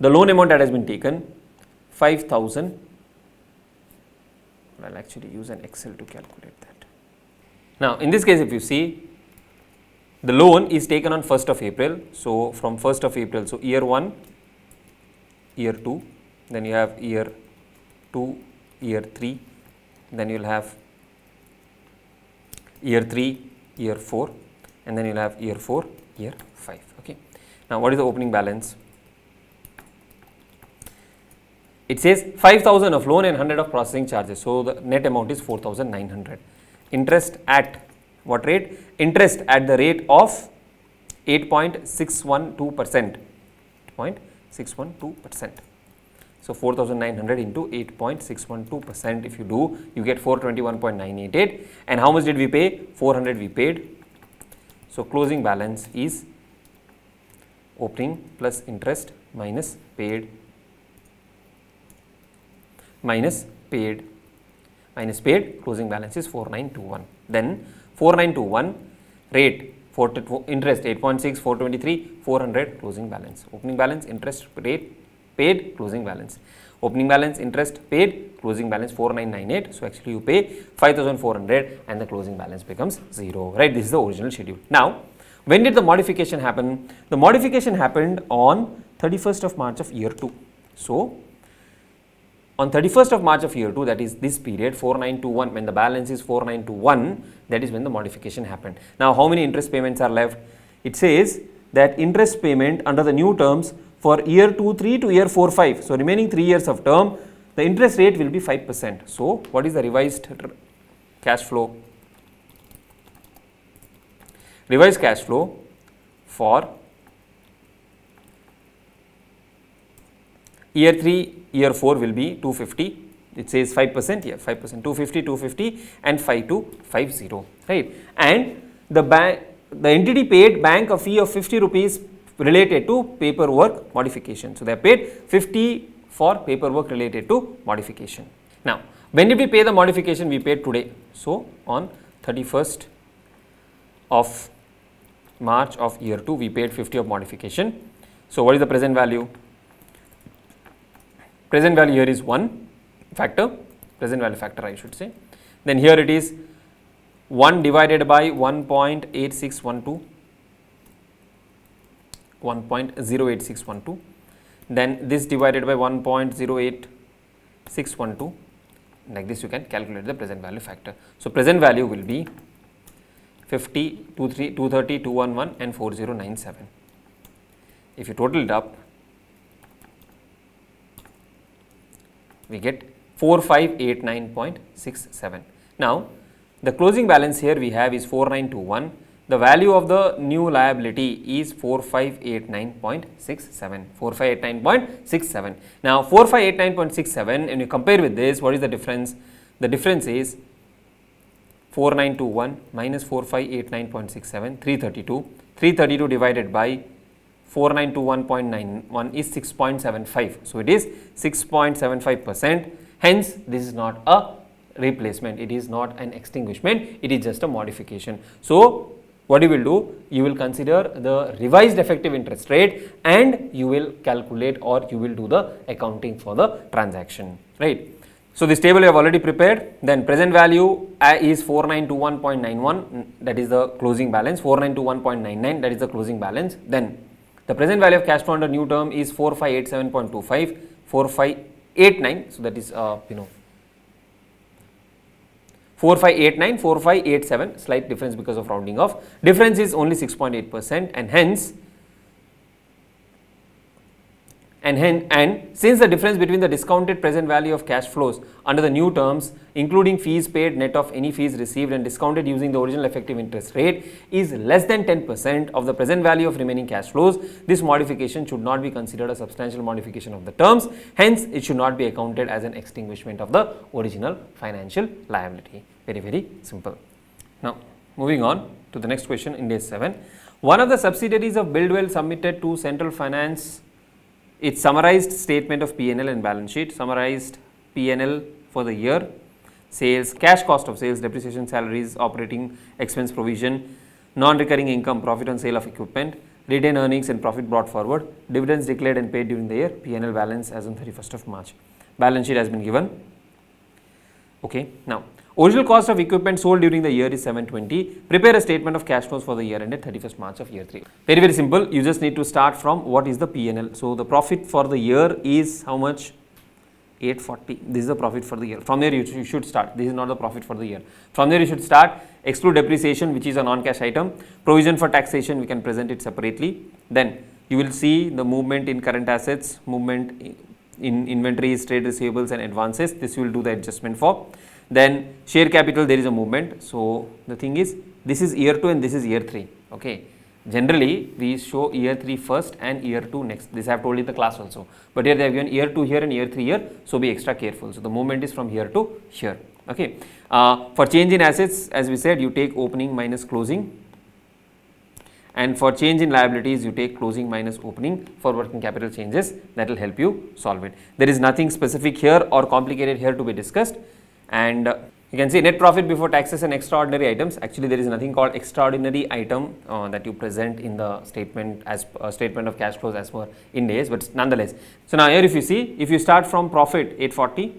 the loan amount that has been taken 5,000. I will actually use an Excel to calculate that. Now in this case, if you see, the loan is taken on 1st of April. So from 1st of April, so year 1, year 2, then you have year 2, year 3, then you will have year 3, year 4, and then you will have year 4, year 5. Okay. Now what is the opening balance? It says 5,000 of loan and 100 of processing charges. So the net amount is 4,900. Interest at what rate? Interest at the rate of 8.612%. 0.612%. So 4,900 into 8.612%. If you do, you get 421.988. And how much did we pay? 400 we paid. So closing balance is opening plus interest minus paid closing balance is 4921. Then 4921 rate for interest 8.6, 423, 400 closing balance. Opening balance, interest rate paid, closing balance. Opening balance, interest paid, closing balance 4998. So actually you pay 5,400 and the closing balance becomes 0. Right? This is the original schedule. Now when did the modification happen? The modification happened on 31st of March of year 2. So on 31st of March of year 2, that is this period 4921, when the balance is 4921, that is when the modification happened. Now how many interest payments are left? It says that interest payment under the new terms for year 2, 3 to year 4, 5. So remaining 3 years of term, the interest rate will be 5%. So what is the revised cash flow? Revised cash flow for year 3, year 4 will be 250. It says 5%, yeah, 5%, 250 and 5250, right? And the entity paid bank a fee of 50 rupees related to paperwork modification. So they are paid 50 for paperwork related to modification. Now, when did we pay the modification? We paid today. So on 31st of March of year 2, we paid 50 of modification. So what is the present value? Present value here is 1 factor, present value factor I should say. Then here it is 1 divided by 1.8612, 1.08612. Then this divided by 1.08612. Like this you can calculate the present value factor. So present value will be 50, 230, 211 and 4097. If you total it up, we get 4589.67. Now the closing balance here we have is 4921. The value of the new liability is 4589.67. 4589.67. Now 4589.67, when you compare with this, what is the difference? The difference is 4921 minus 4589.67, 332. 332 divided by 4921.91 is 6.75. So it is 6.75%. Hence, this is not a replacement. It is not an extinguishment. It is just a modification. So what you will do? You will consider the revised effective interest rate and you will calculate or you will do the accounting for the transaction, right? So this table you have already prepared. Then present value is 4921.91, that is the closing balance. 4921.99, that is the closing balance. Then the present value of cash flow under new term is 4587.25, 4589. So that is 4589, 4587, slight difference because of rounding off. Difference is only 6.8%, and hence since the difference between the discounted present value of cash flows under the new terms, including fees paid net of any fees received and discounted using the original effective interest rate, is less than 10% of the present value of remaining cash flows, this modification should not be considered a substantial modification of the terms. Hence, it should not be accounted as an extinguishment of the original financial liability. Very, very simple. Now, moving on to the next question in day 7. One of the subsidiaries of Buildwell submitted to Central Finance its summarized statement of P&L and balance sheet. Summarized P&L for the year: sales, cash cost of sales, depreciation, salaries, operating expense provision, non-recurring income, profit on sale of equipment, retained earnings and profit brought forward, dividends declared and paid during the year, P&L balance as on 31st of March. Balance sheet has been given. Okay. Now, original cost of equipment sold during the year is 720. Prepare a statement of cash flows for the year ended 31st March of year 3. Very, very simple. You just need to start from what is the P&L. So the profit for the year is how much? 840. This is the profit for the year. From there you should start. This is not the profit for the year. From there you should start. Exclude depreciation, which is a non-cash item. Provision for taxation, we can present it separately. Then you will see the movement in current assets, movement in inventories, trade receivables and advances. This you will do the adjustment for. Then share capital, there is a movement. So the thing is, this is year 2 and this is year 3. Okay. Generally, we show year 3 first and year 2 next. This I have told in the class also. But here they have given year 2 here and year 3 here. So be extra careful. So the movement is from here to here. Okay. For change in assets, as we said, you take opening minus closing. And for change in liabilities, you take closing minus opening. For working capital changes, that will help you solve it. There is nothing specific here or complicated here to be discussed. And you can see net profit before taxes and extraordinary items. Actually, there is nothing called extraordinary item that you present in the statement as a statement of cash flows as per Ind AS, but nonetheless. So now here if you see, if you start from profit 840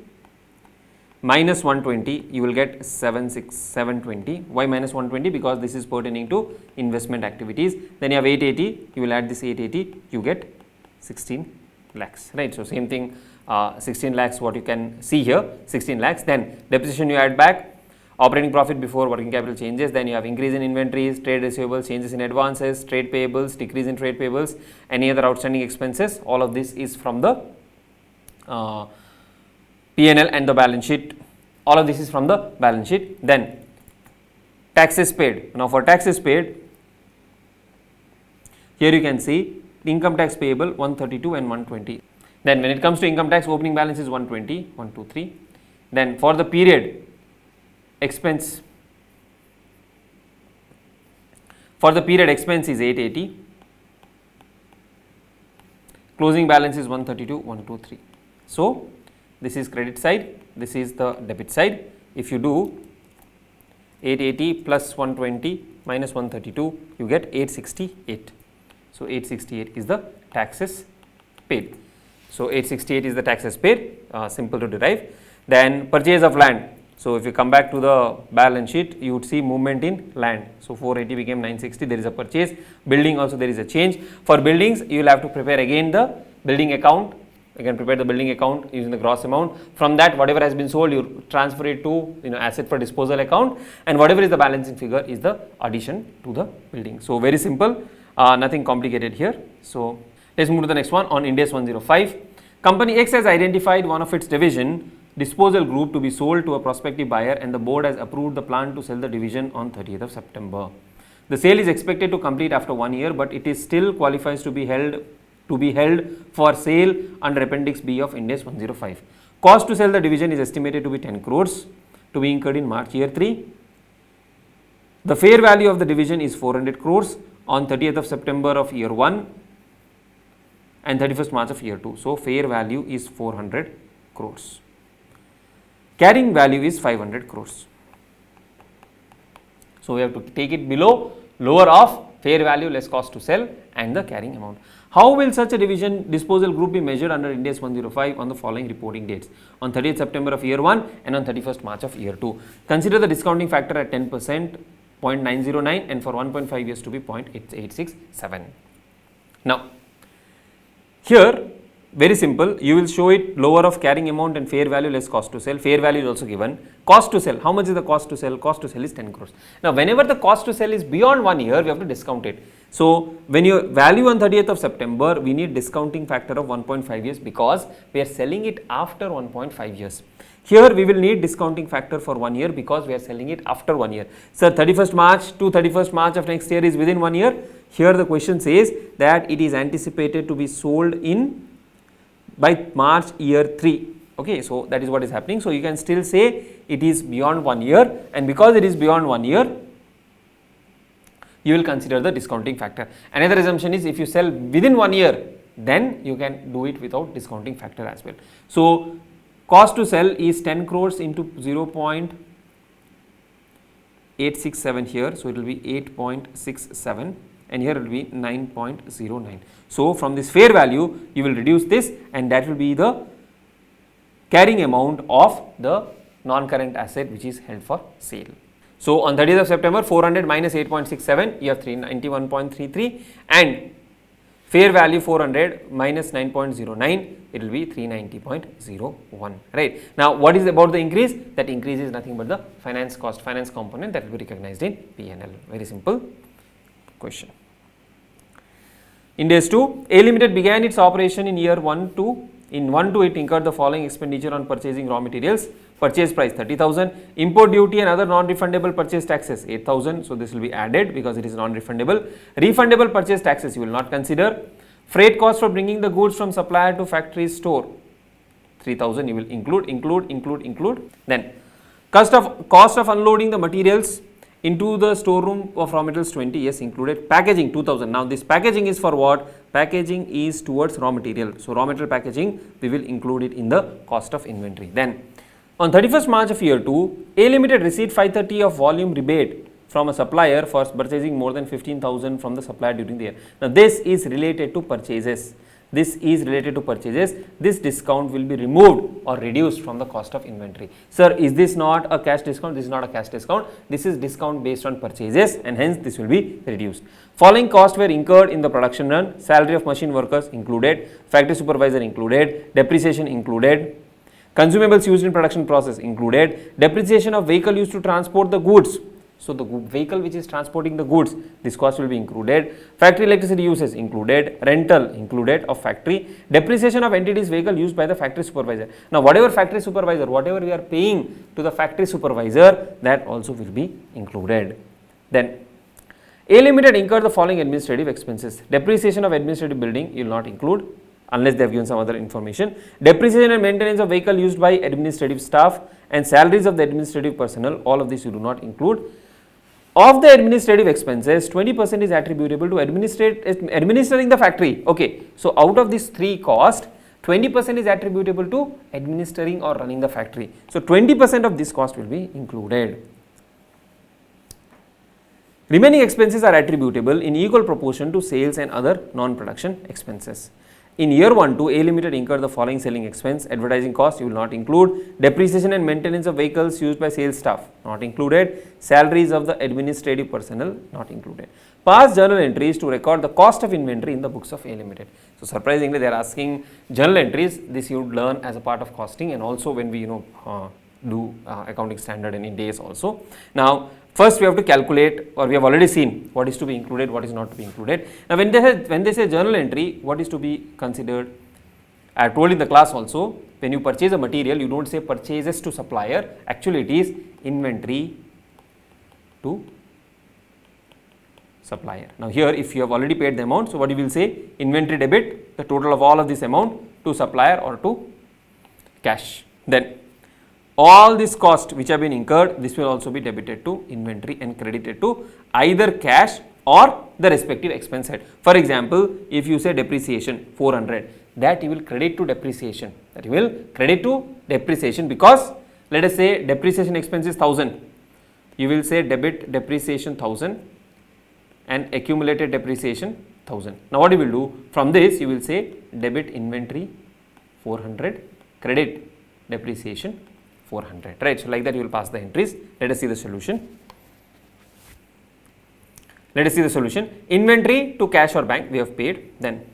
minus 120, you will get 720. Why minus 120? Because this is pertaining to investment activities. Then you have 880, you will add this 880, you get 16 lakhs, right? So same thing. 16 lakhs what you can see here, 16 lakhs. Then depreciation you add back, operating profit before working capital changes. Then you have increase in inventories, trade receivables, changes in advances, trade payables, decrease in trade payables, any other outstanding expenses. All of this is from the P&L and the balance sheet. All of this is from the balance sheet. Then taxes paid. Now for taxes paid, here you can see income tax payable 132 and 120. Then when it comes to income tax, opening balance is 120, 123. Then for the period, expense, for the period expense is 880. Closing balance is 132, 123. So this is credit side, this is the debit side. If you do 880 plus 120 minus 132, you get 868. So 868 is the taxes paid. So 868 is the taxes paid, simple to derive. Then purchase of land. So if you come back to the balance sheet, you would see movement in land. So 480 became 960, there is a purchase. Building also there is a change. For buildings, you will have to prepare again the building account. You can prepare the building account using the gross amount. From that, whatever has been sold, you transfer it to asset for disposal account, and whatever is the balancing figure is the addition to the building. So very simple, nothing complicated here. So let's move to the next one on Ind AS 105. Company X has identified one of its division disposal group to be sold to a prospective buyer, and the board has approved the plan to sell the division on 30th of September. The sale is expected to complete after 1 year, but it is still qualifies to be held for sale under Appendix B of Ind AS 105. Cost to sell the division is estimated to be 10 crores to be incurred in March year 3. The fair value of the division is 400 crores on 30th of September of year 1 and 31st March of year 2. So fair value is 400 crores. Carrying value is 500 crores. So we have to take it below lower of fair value less cost to sell and the carrying amount. How will such a division disposal group be measured under Ind AS 105 on the following reporting dates? On 30th September of year 1 and on 31st March of year 2. Consider the discounting factor at 10%, 0.909, and for 1.5 years to be 0.867. Now, here very simple, you will show it lower of carrying amount and fair value less cost to sell. Fair value is also given. Cost to sell, how much is the cost to sell? Cost to sell is 10 crores. Now, whenever the cost to sell is beyond 1 year, we have to discount it. So, when you value on 30th of September, we need discounting factor of 1.5 years because we are selling it after 1.5 years. Here, we will need discounting factor for 1 year because we are selling it after 1 year. So, 31st March to 31st March of next year is within 1 year. Here, the question says that it is anticipated to be sold in by March year 3. Okay, so that is what is happening. So you can still say it is beyond 1 year, and because it is beyond 1 year, you will consider the discounting factor. Another assumption is if you sell within 1 year, then you can do it without discounting factor as well. So cost to sell is 10 crores into 0.867 here, so it will be 8.67. and here it will be 9.09. So from this fair value, you will reduce this, and that will be the carrying amount of the non-current asset which is held for sale. So on 30th of September, 400 minus 8.67, you have 391.33, and fair value 400 minus 9.09, it will be 390.01, right. Now what is about the increase? That increase is nothing but the finance cost, finance component that will be recognized in P&L. Very simple question. Ind AS 2, A Limited began its operation in year 1 to, it incurred the following expenditure on purchasing raw materials. Purchase price 30,000, import duty and other non-refundable purchase taxes 8,000, so this will be added because it is non-refundable. Refundable purchase taxes you will not consider. Freight cost for bringing the goods from supplier to factory store 3,000 you will include. Then cost of unloading the materials into the storeroom of raw materials 20, yes, included. Packaging 2,000. Now this packaging is for what? Packaging is towards raw material. So raw material packaging, we will include it in the cost of inventory. Then on 31st March of year 2, A Limited received 530 of volume rebate from a supplier for purchasing more than 15,000 from the supplier during the year. Now this is related to purchases. This discount will be removed or reduced from the cost of inventory. Sir, is this not a cash discount? This is not a cash discount. This is discount based on purchases, and hence this will be reduced. Following costs were incurred in the production run: salary of machine workers included, factory supervisor included, depreciation included, consumables used in production process included, depreciation of vehicle used to transport the goods So the vehicle which is transporting the goods, this cost will be included. Factory electricity uses included, rental included of factory, depreciation of entities vehicle used by the factory supervisor. Now whatever factory supervisor, whatever we are paying to the factory supervisor, that also will be included. Then A Limited incur the following administrative expenses. Depreciation of administrative building you will not include unless they have given some other information. Depreciation and maintenance of vehicle used by administrative staff and salaries of the administrative personnel, all of this you do not include. Of the administrative expenses, 20% is attributable to administering the factory. Okay, so out of these three costs, 20% is attributable to administering or running the factory. So 20% of this cost will be included. Remaining expenses are attributable in equal proportion to sales and other non-production expenses. In year 1 to A Limited incur the following selling expense. Advertising cost you will not include. Depreciation and maintenance of vehicles used by sales staff not included. Salaries of the administrative personnel not included. Past journal entries to record the cost of inventory in the books of A Limited. So surprisingly they are asking journal entries. This you would learn as a part of costing, and also when we do accounting standard and Ind AS also. Now first we have to calculate, or we have already seen what is to be included, what is not to be included. Now when they say journal entry, what is to be considered? I have told in the class also, when you purchase a material, you don't say purchases to supplier, actually it is inventory to supplier. Now here if you have already paid the amount, so what you will say, inventory debit, the total of all of this amount to supplier or to cash. Then all this cost which have been incurred, this will also be debited to inventory and credited to either cash or the respective expense head. For example, if you say depreciation 400, that you will credit to depreciation, because let us say depreciation expense is 1000, you will say debit depreciation 1000 and accumulated depreciation 1000. Now what you will do, from this you will say debit inventory 400, credit depreciation 400, right? So like that you will pass the entries. Let us see the solution. Inventory to cash or bank we have paid. Then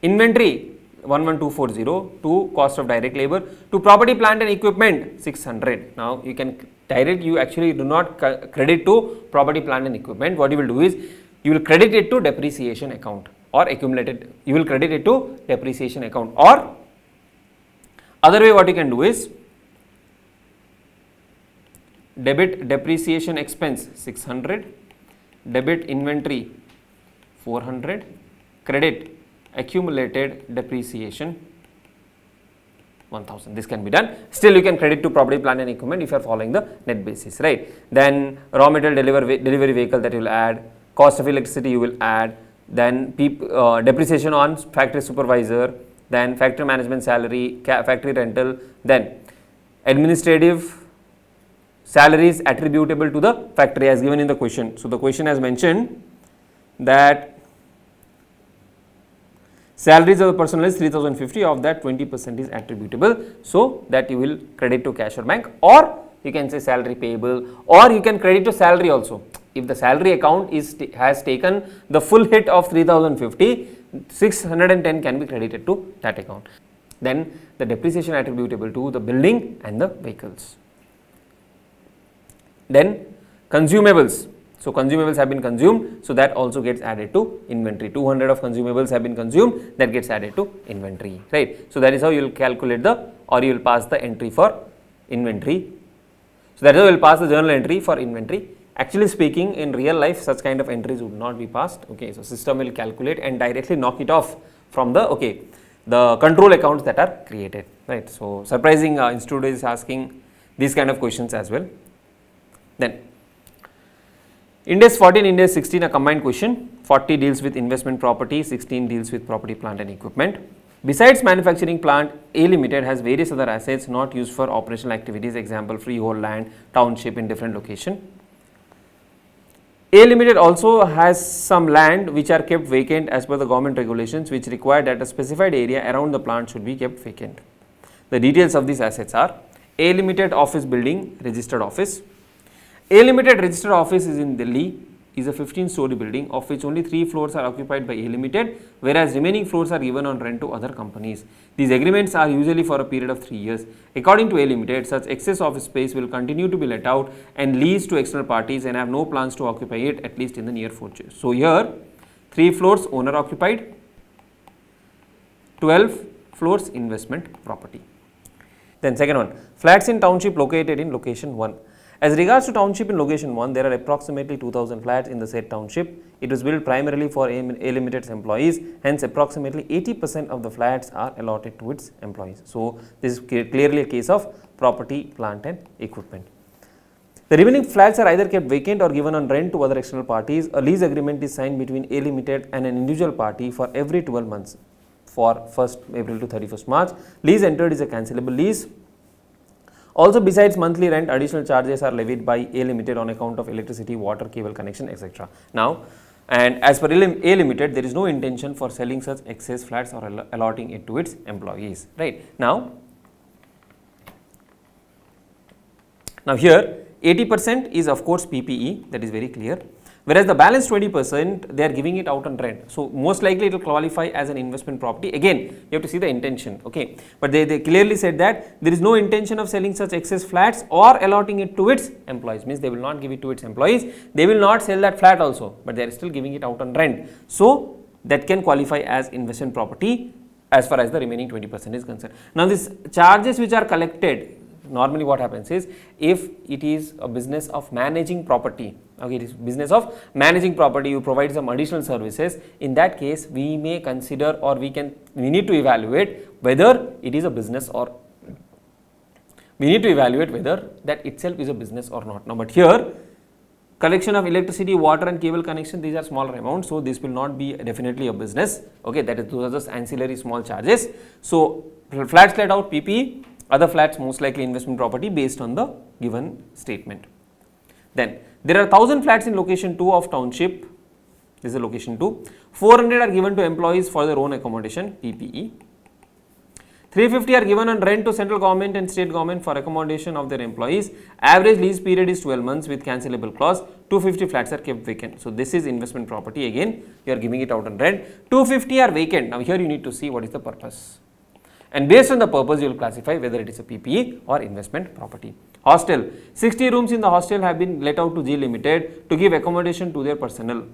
inventory 11240 to cost of direct labor, to property plant and equipment 600. Now you can you actually do not credit to property plant and equipment. What you will do is you will credit it to depreciation account, or accumulated you will credit it to depreciation account, or other way what you can do is debit depreciation expense 600, debit inventory 400, credit accumulated depreciation 1000. This can be done. Still you can credit to property plant and equipment if you are following the net basis, right? Then raw material delivery vehicle, that you will add, cost of electricity you will add, then depreciation on factory supervisor, then factory management salary, factory rental, then administrative salaries attributable to the factory as given in the question. So the question has mentioned that salaries of the personnel is 3050, of that 20% is attributable, so that you will credit to cash or bank, or you can say salary payable, or you can credit to salary also. If the salary account has taken the full hit of 3050, 610 can be credited to that account. Then the depreciation attributable to the building and the vehicles. Then consumables. So consumables have been consumed, so that also gets added to inventory. 200 of consumables have been consumed, that gets added to inventory, right? So that is how you will calculate you will pass the entry for inventory. So that is how you will pass the journal entry for inventory. Actually speaking, in real life such kind of entries would not be passed. Okay, so system will calculate and directly knock it off from the the control accounts that are created, right? So surprising, institute is asking these kind of questions as well. Then Ind AS 14, Ind AS 16, a combined question. 40 deals with investment property, 16 deals with property plant and equipment. Besides manufacturing plant, A Limited has various other assets not used for operational activities, example freehold land, township in different location. A Limited also has some land which are kept vacant as per the government regulations, which require that a specified area around the plant should be kept vacant. The details of these assets are: A Limited office building, registered office. A Limited registered office is in Delhi. is a 15-story building of which only 3 floors are occupied by A Limited, whereas remaining floors are given on rent to other companies. These agreements are usually for a period of 3 years. According to A Limited, such excess office space will continue to be let out and leased to external parties and have no plans to occupy it at least in the near future. So here 3 floors owner occupied, 12 floors investment property. Then second one, flats in township located in location 1. As regards to township in location 1, there are approximately 2000 flats in the said township. It was built primarily for A Limited's employees, hence approximately 80% of the flats are allotted to its employees. So this is clearly a case of property, plant and equipment. The remaining flats are either kept vacant or given on rent to other external parties. A lease agreement is signed between A Limited and an individual party for every 12 months for 1st April to 31st March. Lease entered is a cancelable lease. Also, besides monthly rent, additional charges are levied by A Limited on account of electricity, water, cable connection, etc. Now, and as per A Limited, there is no intention for selling such excess flats or allotting it to its employees. Right now here 80% is of course PPE, that is very clear. Whereas the balance 20% they are giving it out on rent. So most likely it will qualify as an investment property. Again, you have to see the intention, okay. But they clearly said that there is no intention of selling such excess flats or allotting it to its employees. Means they will not give it to its employees. They will not sell that flat also, but they are still giving it out on rent. So that can qualify as investment property as far as the remaining 20% is concerned. Now these charges which are collected, normally what happens is, if it is a business of managing property, okay, it is business of managing property, you provide some additional services, in that case we may consider or we need to evaluate whether it is a business or we need to evaluate whether that itself is a business or not. Now but here collection of electricity, water and cable connection, these are smaller amounts, so this will not be definitely a business, okay, that is, those are just ancillary small charges. So flats let out PPE, other flats most likely investment property based on the given statement. Then there are 1000 flats in location 2 of township, this is location 2, 400 are given to employees for their own accommodation, PPE, 350 are given on rent to central government and state government for accommodation of their employees. Average lease period is 12 months with cancelable clause. 250 flats are kept vacant. So this is investment property. Again, you are giving it out on rent. 250 are vacant. Now here you need to see what is the purpose. And based on the purpose, you will classify whether it is a PPE or investment property. Hostel. 60 rooms in the hostel have been let out to G Limited to give accommodation to their personnel.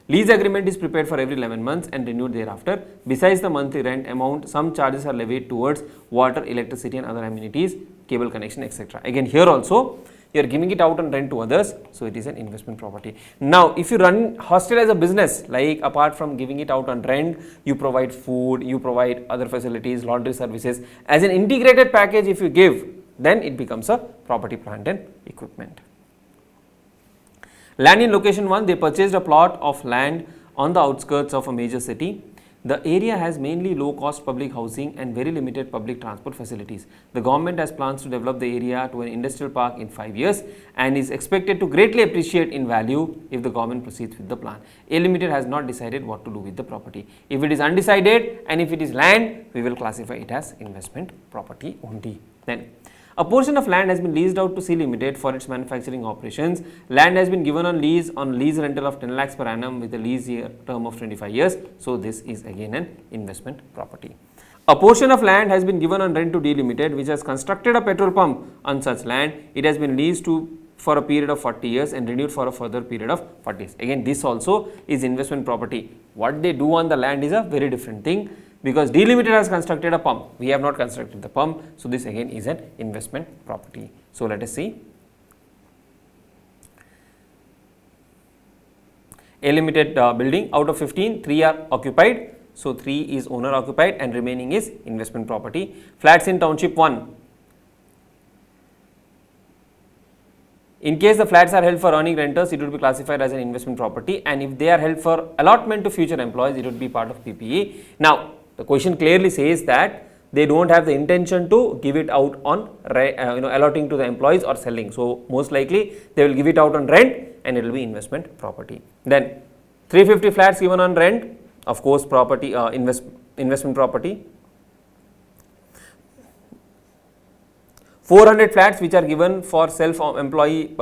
Lease agreement is prepared for every 11 months and renewed thereafter. Besides the monthly rent amount, some charges are levied towards water, electricity and other amenities, cable connection, etc. Again, here also you are giving it out on rent to others, so it is an investment property. Now, if you run hostel as a business, like apart from giving it out on rent, you provide food, you provide other facilities, laundry services, as an integrated package if you give, then it becomes a property, plant and equipment. Land in location 1, they purchased a plot of land on the outskirts of a major city. The area has mainly low cost public housing and very limited public transport facilities. The government has plans to develop the area to an industrial park in 5 years and is expected to greatly appreciate in value if the government proceeds with the plan. A Limited has not decided what to do with the property. If it is undecided and if it is land, we will classify it as investment property only. Then a portion of land has been leased out to C Limited for its manufacturing operations. Land has been given on lease rental of 10 lakhs per annum with a lease term of 25 years. So this is again an investment property. A portion of land has been given on rent to D Limited, which has constructed a petrol pump on such land. It has been leased for a period of 40 years and renewed for a further period of 40 years. Again, this also is investment property. What they do on the land is a very different thing, because D Limited has constructed a pump, we have not constructed the pump, so this again is an investment property. So let us see. A Limited building, out of 15, 3 are occupied, so 3 is owner occupied and remaining is investment property. Flats in township 1. In case the flats are held for earning renters, it would be classified as an investment property, and if they are held for allotment to future employees, it would be part of PPE. Now, the question clearly says that they don't have the intention to give it out on allotting to the employees or selling. So most likely they will give it out on rent and it will be investment property. Then 350 flats given on rent, of course property, investment property. 400 flats which are given for self-employee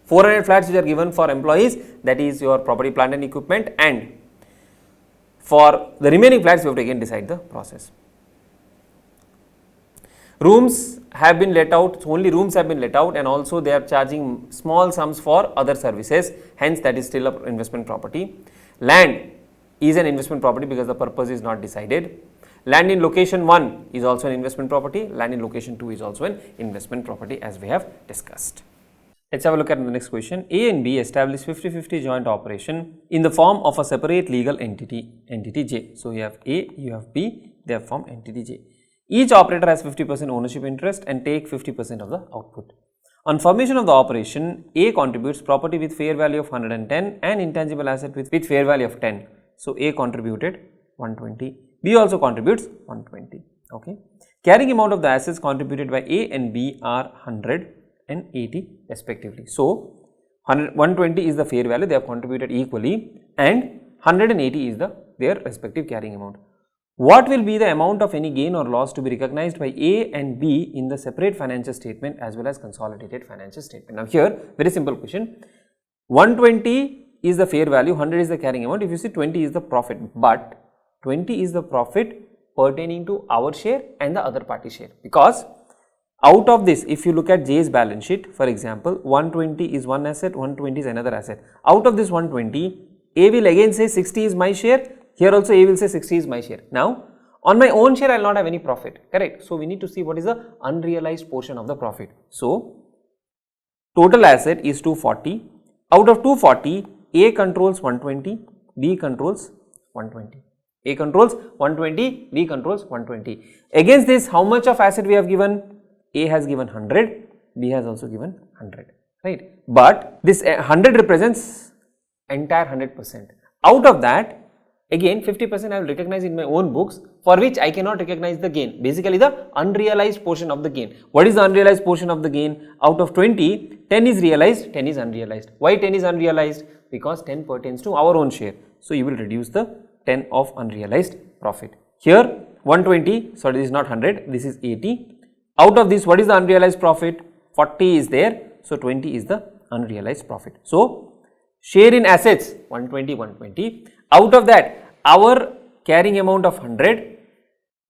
400 flats which are given for employees, that is your property, plant and equipment, and for the remaining flats we have to again decide the process. Rooms have been let out, so only rooms have been let out, and also they are charging small sums for other services, hence that is still an investment property. Land is an investment property because the purpose is not decided. Land in location 1 is also an investment property, land in location 2 is also an investment property, as we have discussed. Let's have a look at the next question. A and B establish 50-50 joint operation in the form of a separate legal entity, entity J. So, you have A, you have B, they have formed entity J. Each operator has 50% ownership interest and take 50% of the output. On formation of the operation, A contributes property with fair value of 110 and intangible asset with fair value of 10. So, A contributed 120, B also contributes 120. Okay. Carrying amount of the assets contributed by A and B are 100 and 80 respectively. So, 120 is the fair value, they have contributed equally, and 180 is their respective carrying amount. What will be the amount of any gain or loss to be recognized by A and B in the separate financial statement as well as consolidated financial statement? Now, here very simple question, 120 is the fair value, 100 is the carrying amount. If you see 20 is the profit, but 20 is the profit pertaining to our share and the other party share, because out of this, if you look at J's balance sheet, for example, 120 is one asset, 120 is another asset. Out of this 120, A will again say 60 is my share, here also A will say 60 is my share. Now, on my own share I will not have any profit, correct? So, we need to see what is the unrealized portion of the profit. So, total asset is 240, out of 240, A controls 120, B controls 120. A controls 120, B controls 120. Against this, how much of asset we have given? A has given 100, B has also given 100, right? But this 100 represents entire 100%. Out of that, again 50% I will recognize in my own books, for which I cannot recognize the gain, basically the unrealized portion of the gain. What is the unrealized portion of the gain? Out of 20, 10 is realized, 10 is unrealized. Why 10 is unrealized? Because 10 pertains to our own share. So, you will reduce the 10 of unrealized profit. Here 120, sorry, this is not 100, this is 80. Out of this, what is the unrealized profit? 40 is there, so 20 is the unrealized profit. So, share in assets 120, 120. Out of that, our carrying amount of 100,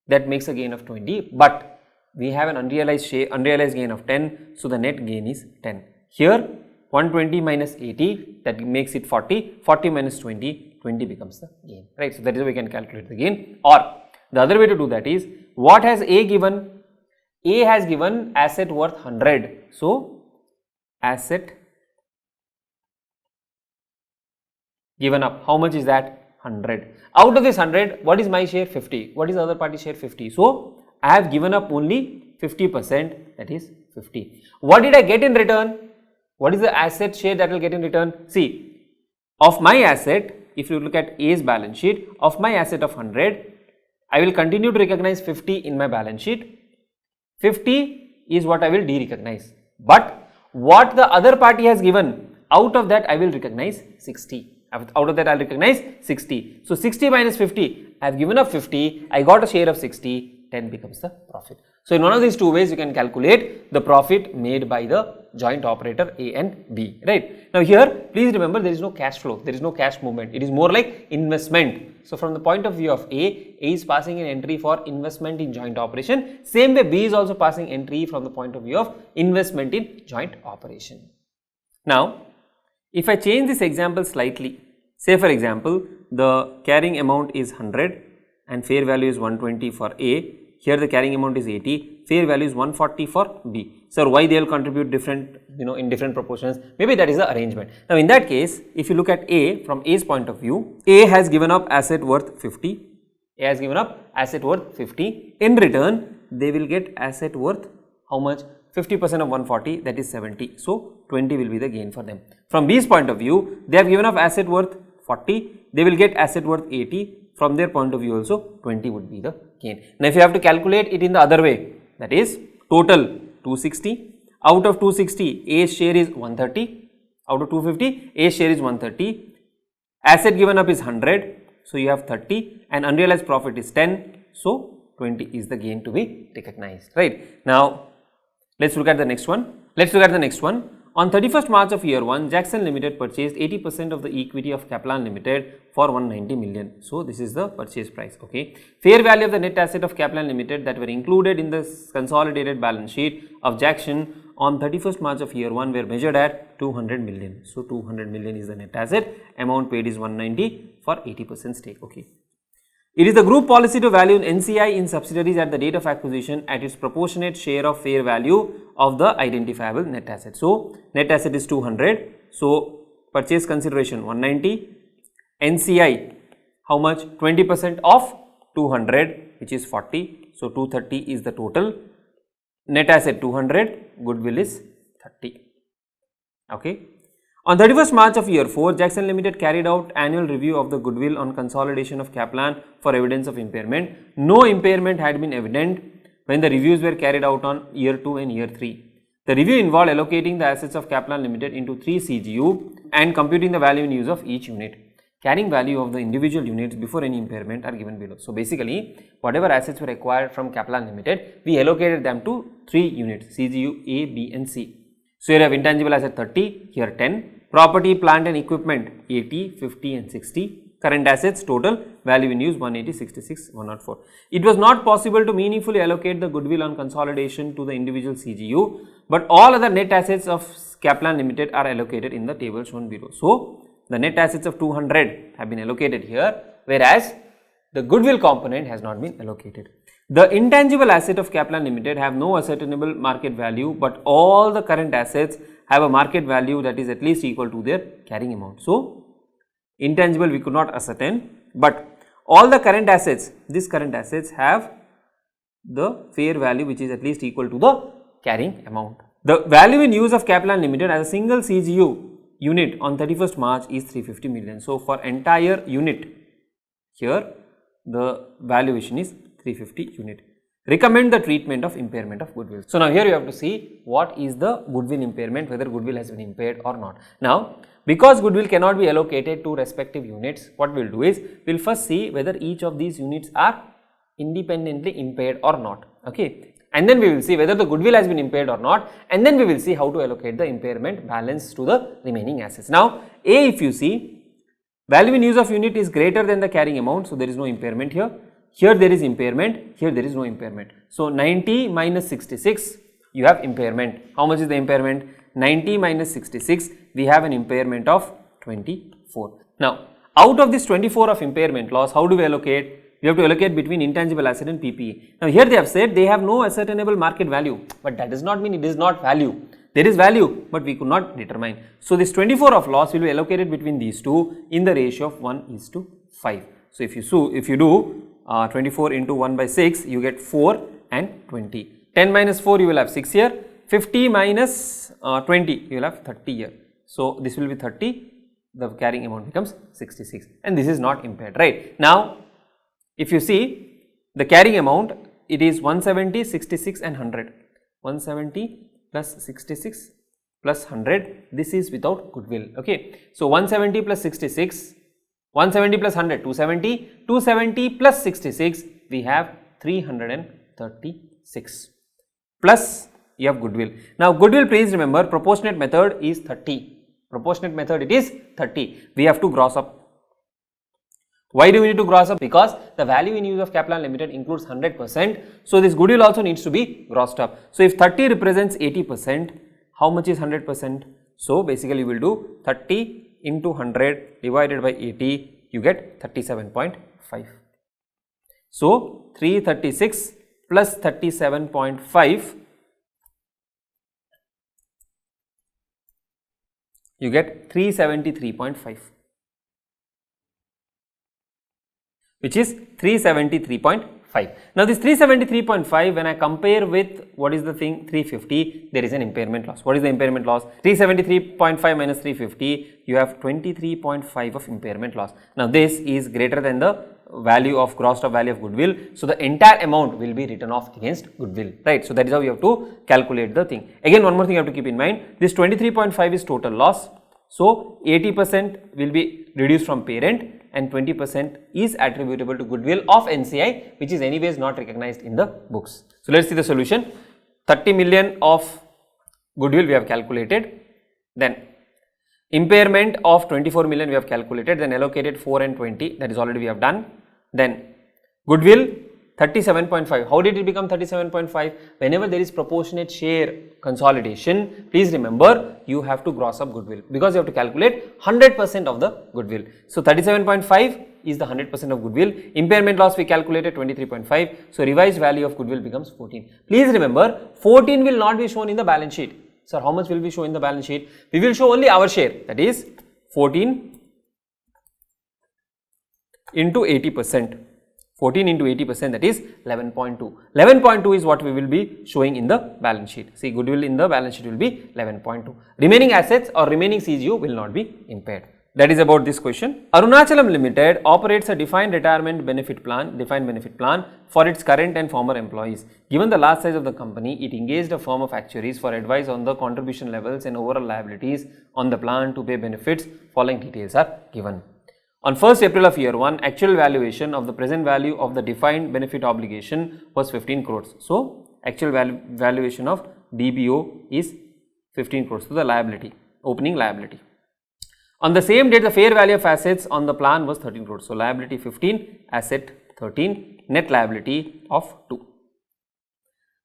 that makes a gain of 20, but we have an unrealized gain of 10, so the net gain is 10. Here 120 minus 80, that makes it 40, 40 minus 20, 20 becomes the gain, right? So, that is how we can calculate the gain. Or the other way to do that is, what has A given? A has given asset worth 100. So, asset given up, how much is that? 100. Out of this 100, what is my share? 50. What is the other party share? 50. So, I have given up only 50%, that is 50. What did I get in return? What is the asset share that will get in return? See, of my asset, if you look at A's balance sheet, of my asset of 100, I will continue to recognize 50 in my balance sheet. 50 is what I will de-recognize, but what the other party has given, out of that I will recognize 60. Out of that I will recognize 60. So, 60 minus 50, I have given up 50, I got a share of 60, 10 becomes the profit. So, in one of these two ways you can calculate the profit made by the joint operator A and B, right. Now, here please remember there is no cash flow, there is no cash movement, it is more like investment. So, from the point of view of A is passing an entry for investment in joint operation, same way B is also passing entry from the point of view of investment in joint operation. Now, if I change this example slightly, say for example, the carrying amount is 100 and fair value is 120 for A, here the carrying amount is 80, fair value is 140 for B. So, why they will contribute different, in different proportions, maybe that is the arrangement. Now, in that case, if you look at A from A's point of view, A has given up asset worth 50, A has given up asset worth 50, in return they will get asset worth how much? 50% of 140, that is 70, so 20 will be the gain for them. From B's point of view, they have given up asset worth 40, they will get asset worth 80, from their point of view also 20 would be the gain. Now, if you have to calculate it in the other way, that is total 260, out of 260 A's share is 130, out of 250 A's share is 130, asset given up is 100, so you have 30 and unrealized profit is 10, so 20 is the gain to be recognized, right. Now, let us look at the next one. On 31st March of year 1, Jackson Limited purchased 80% of the equity of Kaplan Limited for 190 million. So, this is the purchase price. Okay. Fair value of the net asset of Kaplan Limited that were included in the consolidated balance sheet of Jackson on 31st March of year 1 were measured at 200 million. So, 200 million is the net asset, amount paid is 190 for 80% stake. Okay. It is the group policy to value NCI in subsidiaries at the date of acquisition at its proportionate share of fair value of the identifiable net asset. So, net asset is 200. So, purchase consideration 190, NCI how much? 20% of 200, which is 40. So, 230 is the total. Net asset 200, goodwill is 30. Okay. On 31st March of year 4, Jackson Limited carried out annual review of the goodwill on consolidation of Kaplan for evidence of impairment. No impairment had been evident when the reviews were carried out on year 2 and year 3. The review involved allocating the assets of Kaplan Limited into 3 CGU and computing the value in use of each unit. Carrying value of the individual units before any impairment are given below. So, basically whatever assets were acquired from Kaplan Limited, we allocated them to 3 units CGU A, B and C. So, here you have intangible asset 30, here 10. Property, plant and equipment 80, 50 and 60. Current assets total value in use 180, 66, 104. It was not possible to meaningfully allocate the goodwill on consolidation to the individual CGU, but all other net assets of Kaplan Limited are allocated in the table shown below. So, the net assets of 200 have been allocated here, whereas the goodwill component has not been allocated. The intangible asset of Kaplan Limited have no ascertainable market value, but all the current assets have a market value that is at least equal to their carrying amount. So, intangible we could not ascertain, but all the current assets, these current assets have the fair value which is at least equal to the carrying amount. The value in use of Kaplan Limited as a single CGU unit on 31st March is 350 million. So, for entire unit here the valuation is 350 unit. Recommend the treatment of impairment of goodwill. So, now here you have to see what is the goodwill impairment, whether goodwill has been impaired or not. Now, because goodwill cannot be allocated to respective units, what we will do is we will first see whether each of these units are independently impaired or not. Okay. And then we will see whether the goodwill has been impaired or not, and then we will see how to allocate the impairment balance to the remaining assets. Now, A, if you see, value in use of unit is greater than the carrying amount, so there is no impairment here. Here there is impairment, here there is no impairment. So, 90 minus 66, you have impairment. How much is the impairment? 90 minus 66, we have an impairment of 24. Now, out of this 24 of impairment loss, how do we allocate? We have to allocate between intangible asset and PPE. Now, here they have said they have no ascertainable market value, but that does not mean it is not value. There is value, but we could not determine. So, this 24 of loss will be allocated between these two in the ratio of 1:5. So, if you do 24 into 1 by 6, you get 4 and 20. 10 minus 4, you will have 6 here. 50 minus 20, you will have 30 here. So, this will be 30, the carrying amount becomes 66, and this is not impaired, right. Now, if you see the carrying amount, it is 170, 66 and 100. 170 plus 66 plus 100, this is without goodwill. Okay. So, 170 plus 66, 170 plus 100, 270, 270 plus 66, we have 336 plus you have goodwill. Now, goodwill, please remember, proportionate method is 30. Proportionate method, it is 30. We have to gross up. Why do we need to gross up? Because the value in use of Kaplan Limited includes 100%. So, this goodwill also needs to be grossed up. So, if 30 represents 80%, how much is 100%? So, basically we will do 30 into 100 divided by 80, you get 37.5. So, 336 plus 37.5, you get 373.5, which is 373.5. Now, this 373.5, when I compare with what is the thing 350, there is an impairment loss. What is the impairment loss? 373.5 minus 350, you have 23.5 of impairment loss. Now, this is greater than the value of grossed up value of goodwill. So, the entire amount will be written off against goodwill, right. So, that is how you have to calculate the thing. Again, one more thing you have to keep in mind, this 23.5 is total loss. So, 80% will be reduced from parent and 20% is attributable to goodwill of NCI, which is anyways not recognized in the books. So, let us see the solution. 30 million of goodwill we have calculated, Then impairment of 24 million we have calculated, then allocated 4 and 20, that is already we have done. Then goodwill 37.5. How did it become 37.5? Whenever there is proportionate share consolidation, please remember you have to gross up goodwill because you have to calculate 100% of the goodwill. So 37.5 is the 100% of goodwill. Impairment loss we calculated 23.5. So revised value of goodwill becomes 14. Please remember 14 will not be shown in the balance sheet. Sir, how much will be shown in the balance sheet? We will show only our share, that is 14 into 80%. 14 into 80%, that is 11.2. 11.2 is what we will be showing in the balance sheet. See, goodwill in the balance sheet will be 11.2. Remaining assets or remaining CGU will not be impaired. That is about this question. Arunachalam Limited operates a defined retirement benefit plan, for its current and former employees. Given the large size of the company, it engaged a firm of actuaries for advice on the contribution levels and overall liabilities on the plan to pay benefits. Following details are given. On 1st April of year 1, actual valuation of the present value of the defined benefit obligation was 15 crores. So, actual valuation of DBO is 15 crores to the liability, opening liability. On the same date, the fair value of assets on the plan was 13 crores. So, liability 15, asset 13, net liability of 2.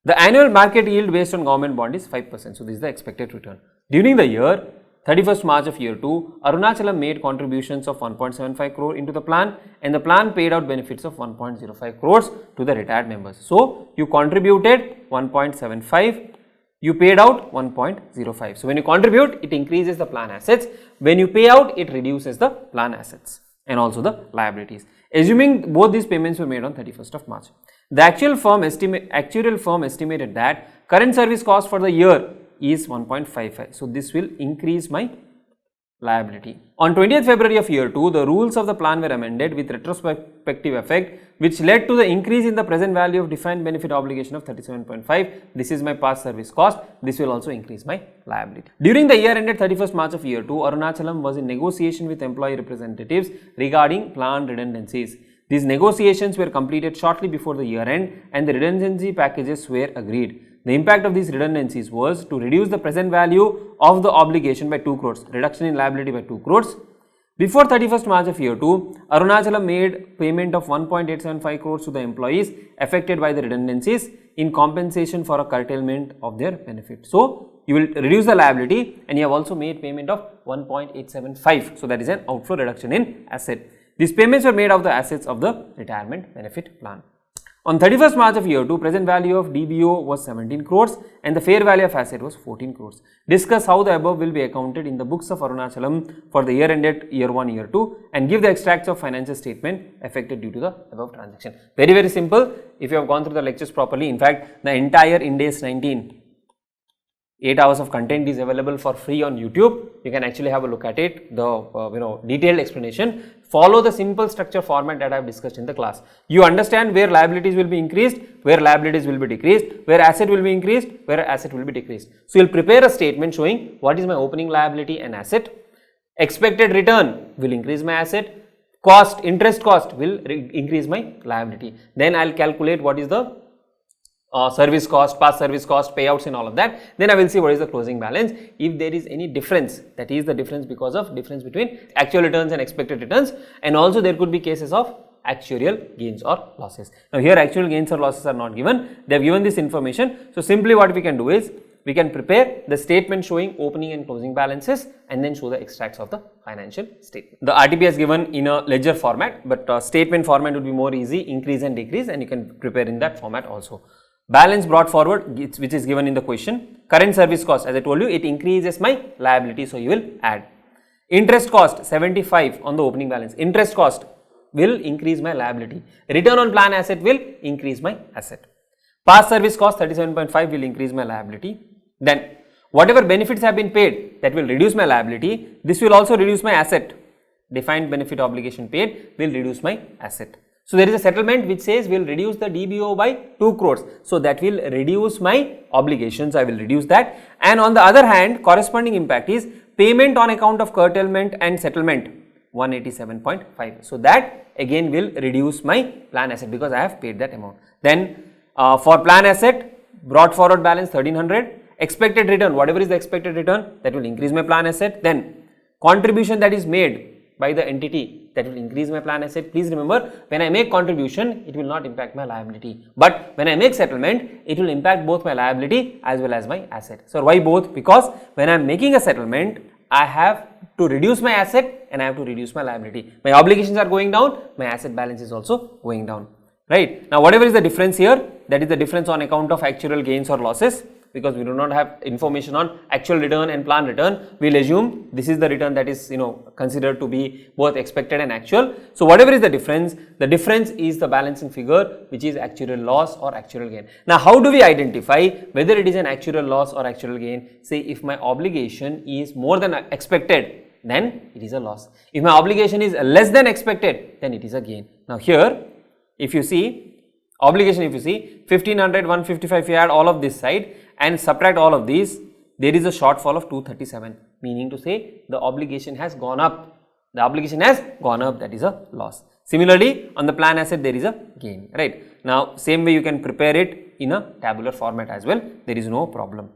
The annual market yield based on government bond is 5%. So, this is the expected return. During the year 31st March of year 2, Arunachalam made contributions of 1.75 crore into the plan and the plan paid out benefits of 1.05 crores to the retired members. So, you contributed 1.75, you paid out 1.05. So, when you contribute, it increases the plan assets. When you pay out, it reduces the plan assets and also the liabilities. Assuming both these payments were made on 31st of March. The actuarial firm estimated that current service cost for the year is 1.55. So, this will increase my liability. On 20th February of year 2, the rules of the plan were amended with retrospective effect, which led to the increase in the present value of defined benefit obligation of 37.5. This is my past service cost. This will also increase my liability. During the year ended 31st March of year 2, Arunachalam was in negotiation with employee representatives regarding plan redundancies. These negotiations were completed shortly before the year end and the redundancy packages were agreed. The impact of these redundancies was to reduce the present value of the obligation by 2 crores, reduction in liability by 2 crores. Before 31st March of year 2, Arunachalam made payment of 1.875 crores to the employees affected by the redundancies in compensation for a curtailment of their benefit. So, you will reduce the liability and you have also made payment of 1.875. So, that is an outflow reduction in asset. These payments were made of the assets of the retirement benefit plan. On 31st March of year 2, present value of DBO was 17 crores and the fair value of asset was 14 crores. Discuss how the above will be accounted in the books of Arunachalam for the year ended year 1, year 2 and give the extracts of financial statement affected due to the above transaction. Very simple. If you have gone through the lectures properly, in fact, the entire Ind AS 19 8 hours of content is available for free on YouTube. You can actually have a look at it, the detailed explanation. Follow the simple structure format that I have discussed in the class. You understand where liabilities will be increased, where liabilities will be decreased, where asset will be increased, where asset will be decreased. So, you will prepare a statement showing what is my opening liability and asset. Expected return will increase my asset. Cost, interest cost will increase my liability. Then I will calculate what is the service cost, past service cost, payouts and all of that. Then I will see what is the closing balance. If there is any difference, that is the difference because of difference between actual returns and expected returns, and also there could be cases of actuarial gains or losses. Now here actual gains or losses are not given, they have given this information. So simply what we can do is, we can prepare the statement showing opening and closing balances and then show the extracts of the financial statement. The RTP is given in a ledger format, but statement format would be more easy, increase and decrease, and you can prepare in that format also. Balance brought forward, which is given in the question. Current service cost, as I told you, it increases my liability, so you will add. Interest cost 75 on the opening balance. Interest cost will increase my liability. Return on plan asset will increase my asset. Past service cost 37.5 will increase my liability. Then whatever benefits have been paid, that will reduce my liability. This will also reduce my asset. Defined benefit obligation paid will reduce my asset. So there is a settlement which says we will reduce the DBO by 2 crores. So that will reduce my obligations, I will reduce that. And on the other hand, corresponding impact is payment on account of curtailment and settlement 187.5. So that again will reduce my plan asset because I have paid that amount. Then for plan asset, brought forward balance 1300 expected return, whatever is the expected return, that will increase my plan asset. Then contribution that is made by the entity, that will increase my plan asset. Please remember, when I make contribution, it will not impact my liability, but when I make settlement, it will impact both my liability as well as my asset. So why both? Because when I am making a settlement, I have to reduce my asset and I have to reduce my liability. My obligations are going down, my asset balance is also going down, right? Now whatever is the difference here, that is the difference on account of actuarial gains or losses. Because we do not have information on actual return and plan return, we will assume this is the return that is considered to be both expected and actual. So whatever is the difference is the balancing figure, which is actuarial loss or actuarial gain. Now how do we identify whether it is an actuarial loss or actuarial gain? Say if my obligation is more than expected, then it is a loss. If my obligation is less than expected, then it is a gain. Now here, if you see obligation, if you see 1500, 155, if you add all of this side and subtract all of these, there is a shortfall of 237, meaning to say the obligation has gone up. The obligation has gone up, that is a loss. Similarly, on the plan asset there is a gain, right? Now same way you can prepare it in a tabular format as well, there is no problem,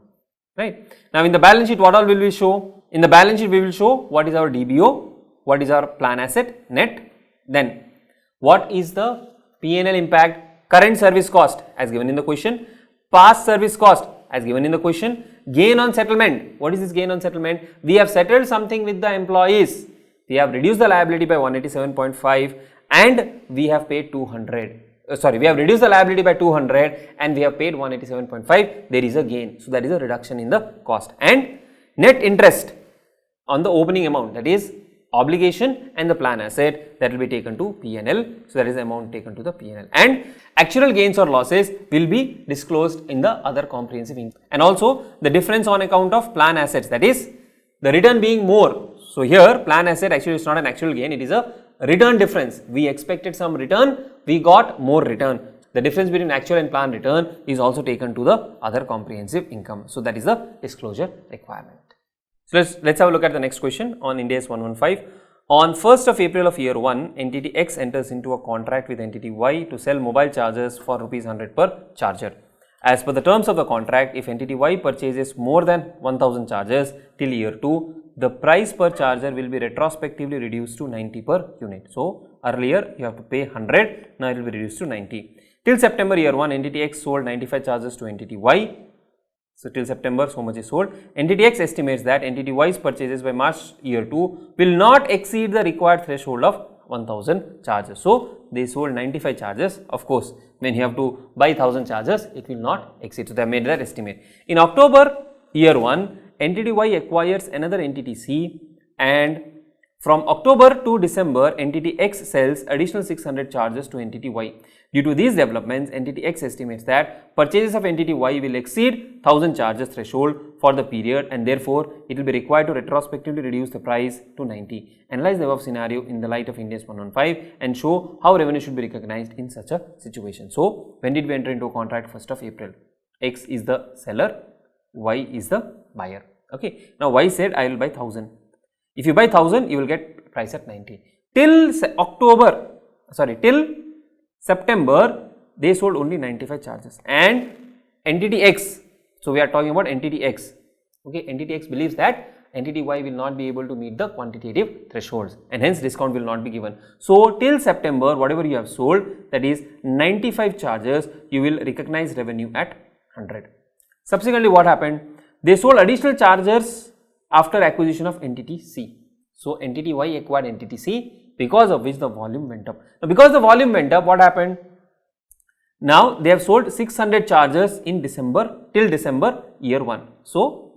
right? Now in the balance sheet, what all will we show? In the balance sheet we will show what is our DBO, what is our plan asset net, then what is the P&L impact, current service cost as given in the question, past service cost as given in the question, gain on settlement. What is this gain on settlement? We have settled something with the employees, we have reduced the liability by 187.5 and we have paid 200. We have reduced the liability by 200 and we have paid 187.5, there is a gain. So that is a reduction in the cost. And net interest on the opening amount, that is obligation and the plan asset, that will be taken to P&L. So that is the amount taken to the P&L. And actual gains or losses will be disclosed in the other comprehensive income. And also the difference on account of plan assets, that is the return being more. So here plan asset actually is not an actual gain, it is a return difference. We expected some return, we got more return. The difference between actual and plan return is also taken to the other comprehensive income. So that is the disclosure requirement. So let's have a look at the next question on Ind AS 115. On 1st of April of year 1, entity X enters into a contract with entity Y to sell mobile chargers for Rs 100 per charger. As per the terms of the contract, if entity Y purchases more than 1000 chargers till year 2, the price per charger will be retrospectively reduced to 90 per unit. So earlier you have to pay 100, now it will be reduced to 90. Till September year 1, entity X sold 95 chargers to entity Y. So till September, so much is sold. Entity X estimates that entity Y's purchases by March year 2 will not exceed the required threshold of 1000 chargers. So they sold 95 chargers. Of course, when you have to buy 1000 chargers, it will not exceed. So they have made that estimate. In October year 1, entity Y acquires another entity C, and from October to December, entity X sells additional 600 chargers to entity Y. Due to these developments, entity X estimates that purchases of entity Y will exceed 1000 chargers threshold for the period, and therefore it will be required to retrospectively reduce the price to 90. Analyze the above scenario in the light of Ind AS 115 and show how revenue should be recognized in such a situation. So when did we enter into a contract? 1st of April. X is the seller, Y is the buyer. Okay. Now Y said I will buy 1000. If you buy 1000, you will get price at 90. Till September, they sold only 95 chargers, and entity X, so we are talking about entity X, okay, entity X believes that entity Y will not be able to meet the quantitative thresholds and hence discount will not be given. So till September, whatever you have sold, that is 95 chargers, you will recognize revenue at 100. Subsequently, what happened? They sold additional chargers after acquisition of entity C. So entity Y acquired entity C, because of which the volume went up. Now because the volume went up, what happened? Now they have sold 600 chargers in December, till December year 1. So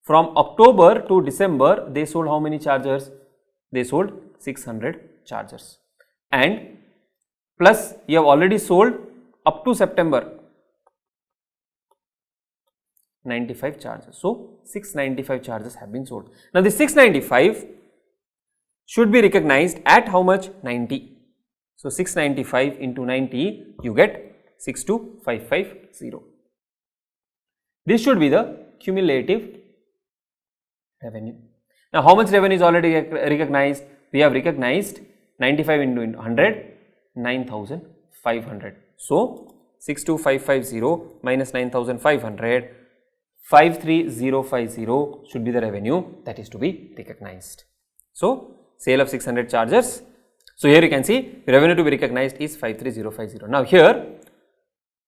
from October to December, they sold how many chargers? They sold 600 chargers, and plus you have already sold up to September 95 chargers. So 695 chargers have been sold. Now this 695 should be recognized at how much? 90. So 695 into 90, you get 62550. This should be the cumulative revenue. Now how much revenue is already recognized? We have recognized 95 into 100, 9500. So 62550 minus 9500, 53050 should be the revenue that is to be recognized. So, sale of 600 chargers. So, here you can see revenue to be recognized is 53050. Now, here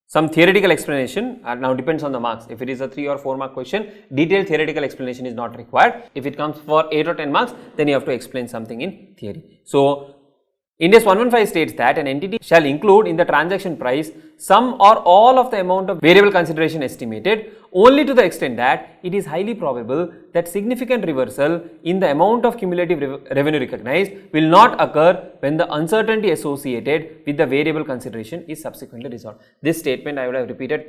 some theoretical explanation now depends on the marks. If it is a 3 or 4 mark question, detailed theoretical explanation is not required. If it comes for 8 or 10 marks, then you have to explain something in theory. So, Ind AS 115 states that an entity shall include in the transaction price some or all of the amount of variable consideration estimated only to the extent that it is highly probable that significant reversal in the amount of cumulative revenue recognized will not occur when the uncertainty associated with the variable consideration is subsequently resolved. This statement I would have repeated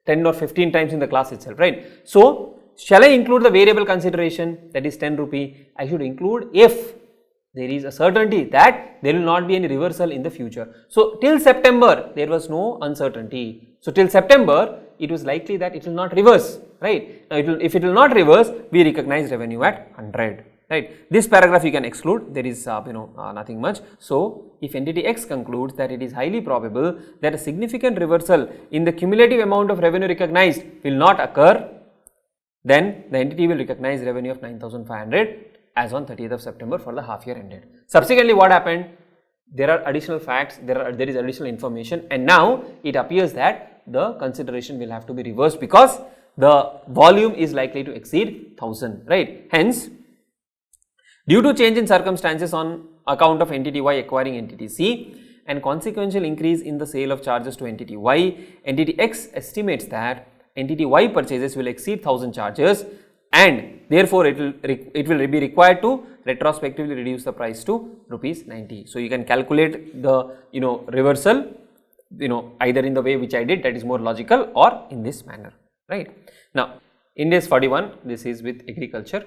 10 or 15 times in the class itself, right? So, shall I include the variable consideration, that is 10 rupee? I should include if there is a certainty that there will not be any reversal in the future. So, till September there was no uncertainty. So, till September it was likely that it will not reverse, right? Now, if it will not reverse, we recognize revenue at 100, right? This paragraph you can exclude, there is nothing much. So, if entity X concludes that it is highly probable that a significant reversal in the cumulative amount of revenue recognized will not occur, then the entity will recognize revenue of 9,500 as on 30th of September for the half year ended. Subsequently, what happened? There are additional facts, there is additional information, and now it appears that the consideration will have to be reversed because the volume is likely to exceed 1000, right? Hence, due to change in circumstances on account of entity Y acquiring entity C and consequential increase in the sale of charges to entity Y, entity X estimates that entity Y purchases will exceed 1000 charges, and therefore it will be required to retrospectively reduce the price to rupees 90. So, you can calculate the reversal either in the way which I did, that is more logical, or in this manner, right. Now, Ind AS 41, this is with agriculture.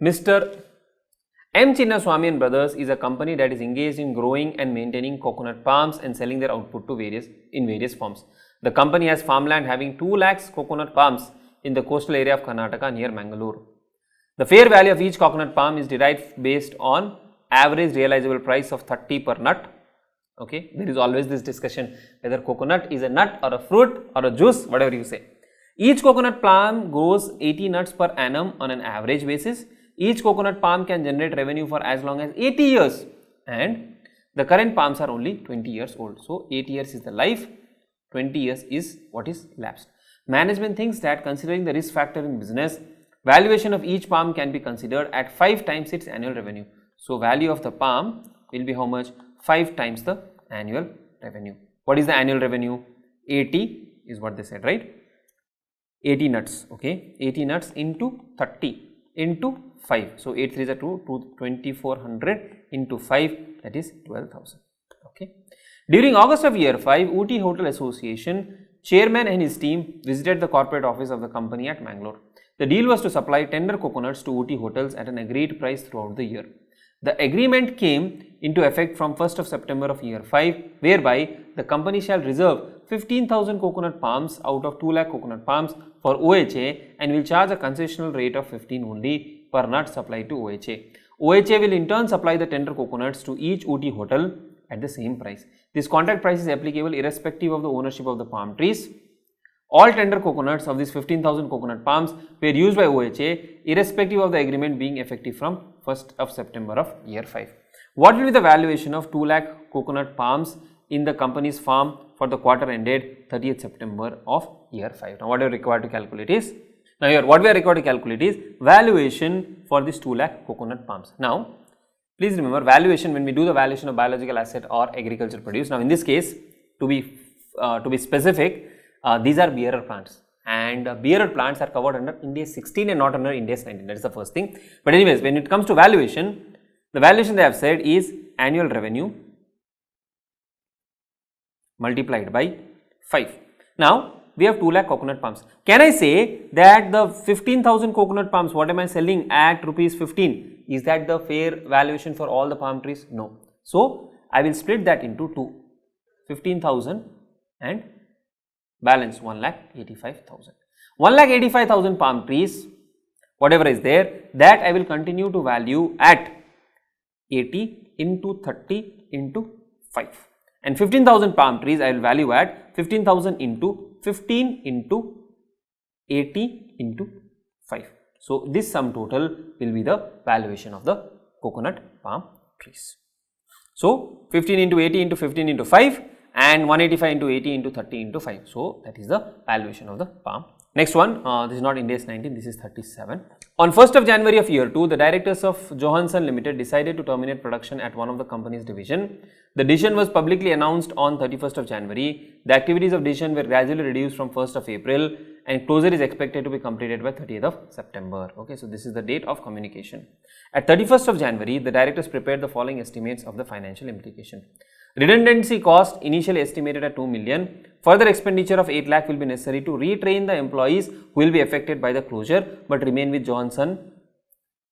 Mr. M. Chinnaswamy and Brothers is a company that is engaged in growing and maintaining coconut palms and selling their output to various forms. The company has farmland having 2 lakhs coconut palms in the coastal area of Karnataka near Mangalore. The fair value of each coconut palm is derived based on average realizable price of 30 per nut. Okay, there is always this discussion whether coconut is a nut or a fruit or a juice, whatever you say. Each coconut palm grows 80 nuts per annum on an average basis. Each coconut palm can generate revenue for as long as 80 years, and the current palms are only 20 years old. So, 8 years is the life, 20 years is what is lapsed. Management thinks that considering the risk factor in business, valuation of each palm can be considered at 5 times its annual revenue. So, value of the palm will be how much? 5 times the annual revenue. What is the annual revenue? 80 is what they said, right? 80 nuts, okay, 80 nuts into 30 into 5. So, 8 3s are 2400 into 5, that is 12,000, okay. During August of year 5, Ooty Hotel Association chairman and his team visited the corporate office of the company at Mangalore. The deal was to supply tender coconuts to Ooty hotels at an agreed price throughout the year. The agreement came into effect from 1st of September of year 5, whereby the company shall reserve 15,000 coconut palms out of 2 lakh coconut palms for OHA and will charge a concessional rate of 15 only per nut supplied to OHA. OHA will in turn supply the tender coconuts to each Ooty hotel at the same price. This contract price is applicable irrespective of the ownership of the palm trees. All tender coconuts of these 15,000 coconut palms were used by OHA irrespective of the agreement being effective from 1st of September of year 5. What will be the valuation of 2 lakh coconut palms in the company's farm for the quarter ended 30th September of year 5? Now, what we are required to calculate is, now here what we are required to calculate is valuation for this 2 lakh coconut palms. Now, please remember valuation, when we do the valuation of biological asset or agriculture produce. Now, in this case, to be specific, these are bearer plants, and bearer plants are covered under Ind AS 16 and not under Ind AS 19. That is the first thing. But anyways, when it comes to valuation, the valuation they have said is annual revenue multiplied by 5. Now, we have 2 lakh coconut palms. Can I say that the 15,000 coconut palms, what am I selling at rupees 15? Is that the fair valuation for all the palm trees? No. So, I will split that into 2, 15,000 and balance 1,85,000. 1,85,000 palm trees, whatever is there, that I will continue to value at 80 into 30 into 5. And 15,000 palm trees I will value at 15,000 into 15 into 80 into 5. So this sum total will be the valuation of the coconut palm trees. So 15 into 80 into 15 into 5 and 185 into 80 into 30 into 5. So that is the valuation of the palm. Next one, this is not Ind AS 19, this is 37. On 1st of January of year 2, the directors of Johansson Limited decided to terminate production at one of the company's division. The decision was publicly announced on 31st of January. The activities of decision were gradually reduced from 1st of April and closure is expected to be completed by 30th of September. Okay, so this is the date of communication. At 31st of January, the directors prepared the following estimates of the financial implication. Redundancy cost initially estimated at 2 million. Further expenditure of 8 lakh will be necessary to retrain the employees who will be affected by the closure but remain with Johansson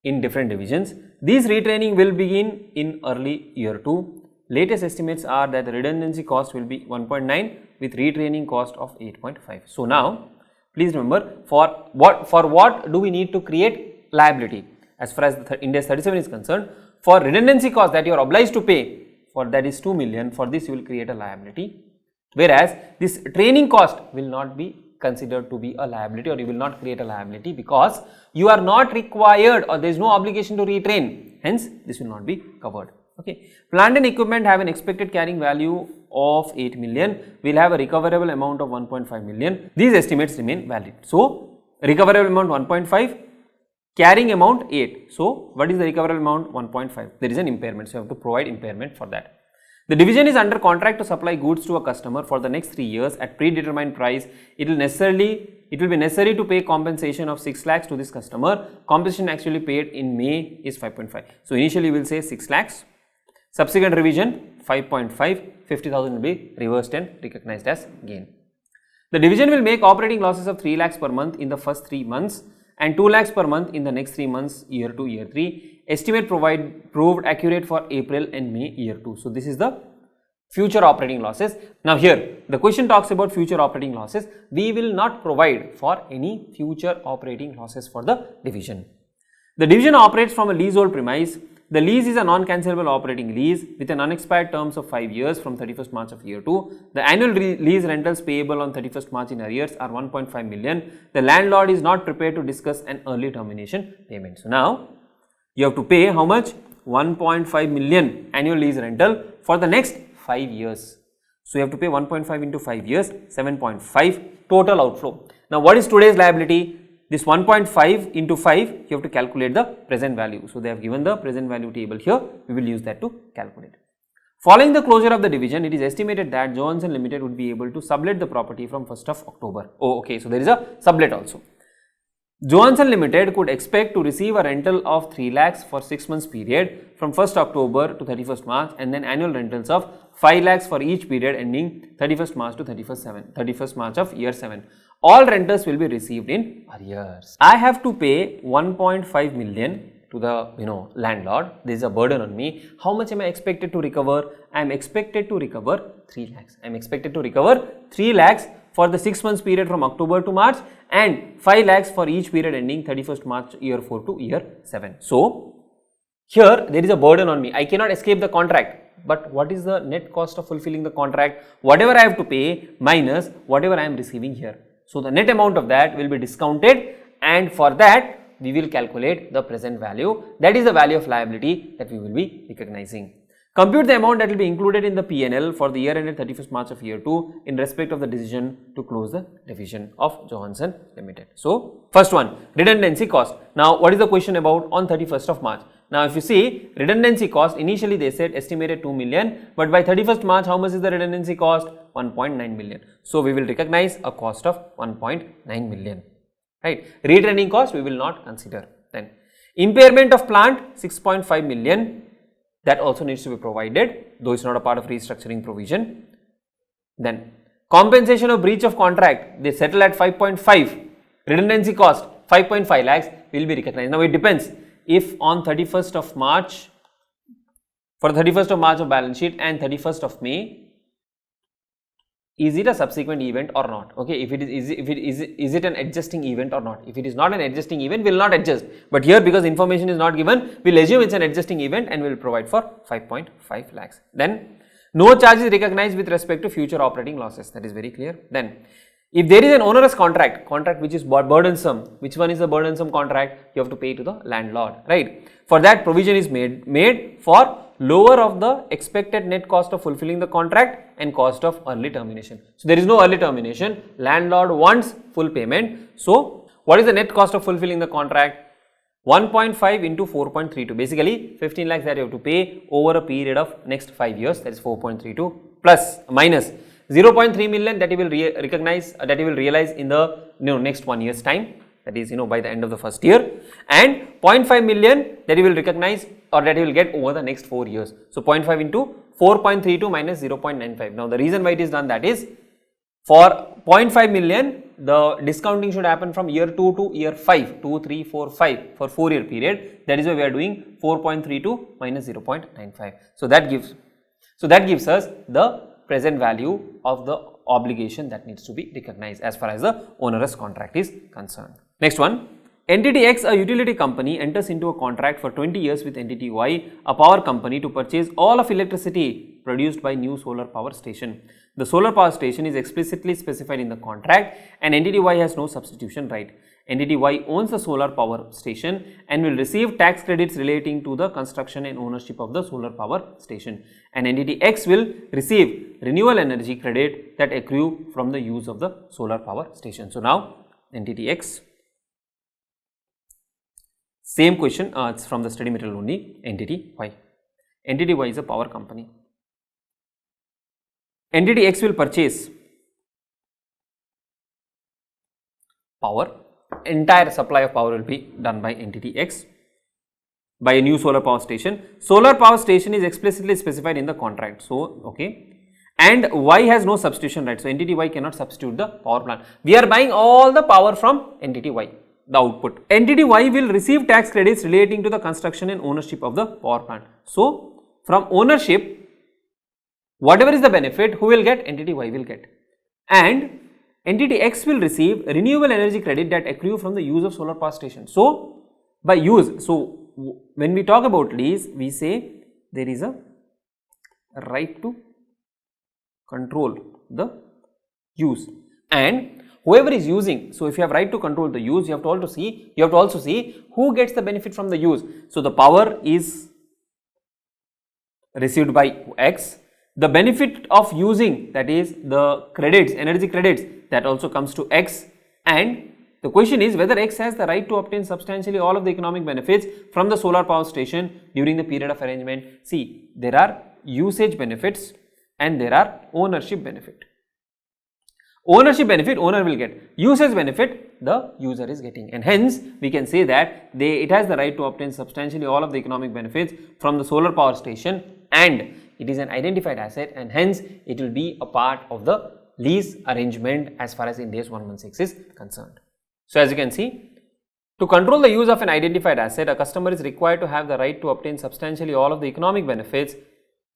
in different divisions. These retraining will begin in early year 2. Latest estimates are that the redundancy cost will be 1.9 with retraining cost of 8.5. So now, please remember, for what do we need to create liability? As far as the Ind AS 37 is concerned, for redundancy cost that you are obliged to pay, for that is 2 million, for this you will create a liability, whereas this training cost will not be considered to be a liability, or you will not create a liability because you are not required or there is no obligation to retrain, hence this will not be covered. Okay. Plant and equipment have an expected carrying value of 8 million, we will have a recoverable amount of 1.5 million. These estimates remain valid. So, recoverable amount 1.5, carrying amount 8. So, what is the recoverable amount? 1.5. There is an impairment, so you have to provide impairment for that. The division is under contract to supply goods to a customer for the next 3 years at predetermined price. It will be necessary to pay compensation of 6 lakhs to this customer. Compensation actually paid in May is 5.5. So, initially we will say 6 lakhs. Subsequent revision 5.5, 50,000 will be reversed and recognized as gain. The division will make operating losses of 3 lakhs per month in the first 3 months and 2 lakhs per month in the next 3 months, year 2, year 3. Estimate proved accurate for April and May, year 2. So, this is the future operating losses. Now, here the question talks about future operating losses. We will not provide for any future operating losses for the division. The division operates from a leasehold premise. The lease is a non-cancelable operating lease with an unexpired terms of 5 years from 31st March of year 2. The annual lease rentals payable on 31st March in arrears are 1.5 million. The landlord is not prepared to discuss an early termination payment. So, now you have to pay how much? 1.5 million annual lease rental for the next 5 years. So, you have to pay 1.5 into 5 years, 7.5 total outflow. Now, what is today's liability? This 1.5 into 5, you have to calculate the present value. So, they have given the present value table here, we will use that to calculate. Following the closure of the division, it is estimated that Johansson Limited would be able to sublet the property from 1st of October. Oh, okay, so there is a sublet also. Johansson Limited could expect to receive a rental of 3 lakhs for 6 months period from 1st October to 31st March and then annual rentals of 5 lakhs for each period ending 31st March to 31st March of year 7. All rentals will be received in arrears. I have to pay 1.5 million to the landlord. There is a burden on me. How much am I expected to recover? I am expected to recover 3 lakhs. I am expected to recover 3 lakhs for the 6 months period from October to March and 5 lakhs for each period ending 31st March year 4 to year 7. So, here there is a burden on me. I cannot escape the contract. But what is the net cost of fulfilling the contract? Whatever I have to pay minus whatever I am receiving here. So, the net amount of that will be discounted and for that we will calculate the present value. That is the value of liability that we will be recognizing. Compute the amount that will be included in the P&L for the year ended 31st March of year 2 in respect of the decision to close the division of Johansson Limited. So, first one, redundancy cost. Now, what is the question about on 31st of March? Now, if you see redundancy cost, initially they said estimated 2 million, but by 31st March, how much is the redundancy cost? 1.9 million. So, we will recognize a cost of 1.9 million, right? Retraining cost, we will not consider. Then, impairment of plant, 6.5 million, that also needs to be provided, though it's not a part of restructuring provision. Then, compensation of breach of contract, they settle at 5.5, redundancy cost, 5.5 lakhs will be recognized. Now, it depends. If on 31st of March, for 31st of March of balance sheet and 31st of May, is it a subsequent event or not? Okay, if it is it an adjusting event or not? If it is not an adjusting event, we will not adjust. But here, because information is not given, we will assume it's an adjusting event and we will provide for 5.5 lakhs. Then, no charge is recognized with respect to future operating losses. That is very clear. Then, If there is an onerous contract which is burdensome, which one is the burdensome contract? You have to pay to the landlord, right? For that provision is made for lower of the expected net cost of fulfilling the contract and cost of early termination. So there is no early termination, landlord wants full payment. So what is the net cost of fulfilling the contract? 1.5 into 4.32, basically 15 lakhs that you have to pay over a period of next 5 years, that is 4.32 plus minus 0.3 million that you will that you will realize in the next 1 year's time, that is by the end of the first year, and 0.5 million that you will recognize or that you will get over the next 4 years. So 0.5 into 4.32 minus 0.95. Now the reason why it is done, that is for 0.5 million the discounting should happen from year 2 to year 5, 2, 3, 4, 5 for 4 year period. That is why we are doing 4.32 minus 0.95. So that gives us the present value of the obligation that needs to be recognized as far as the onerous contract is concerned. Next one, entity X, a utility company, enters into a contract for 20 years with entity Y, a power company, to purchase all of electricity produced by new solar power station. The solar power station is explicitly specified in the contract and entity Y has no substitution right. Entity Y owns the solar power station and will receive tax credits relating to the construction and ownership of the solar power station, and entity X will receive renewable energy credit that accrue from the use of the solar power station. So now entity X, same question, it's from the study material only. Entity Y. Entity Y is a power company. Entity X will purchase power. Entire supply of power will be done by entity X by a new solar power station. Solar power station is explicitly specified in the contract. So, okay. And Y has no substitution right. So, entity Y cannot substitute the power plant. We are buying all the power from entity Y, the output. Entity Y will receive tax credits relating to the construction and ownership of the power plant. So, from ownership, whatever is the benefit, who will get? Entity Y will get. And entity X will receive renewable energy credit that accrue from the use of solar power station. So, by use, so when we talk about lease, we say there is a right to control the use, and whoever is using, so if you have right to control the use, you have to also see who gets the benefit from the use. So the power is received by X, the benefit of using, that is the credits, energy credits, that also comes to X, and the question is whether X has the right to obtain substantially all of the economic benefits from the solar power station during the period of arrangement. See, there are usage benefits and there are ownership benefit. Ownership benefit owner will get, usage benefit the user is getting, and hence we can say that it has the right to obtain substantially all of the economic benefits from the solar power station, and it is an identified asset, and hence it will be a part of the lease arrangement as far as Ind AS 116 is concerned. So as you can see, to control the use of an identified asset, a customer is required to have the right to obtain substantially all of the economic benefits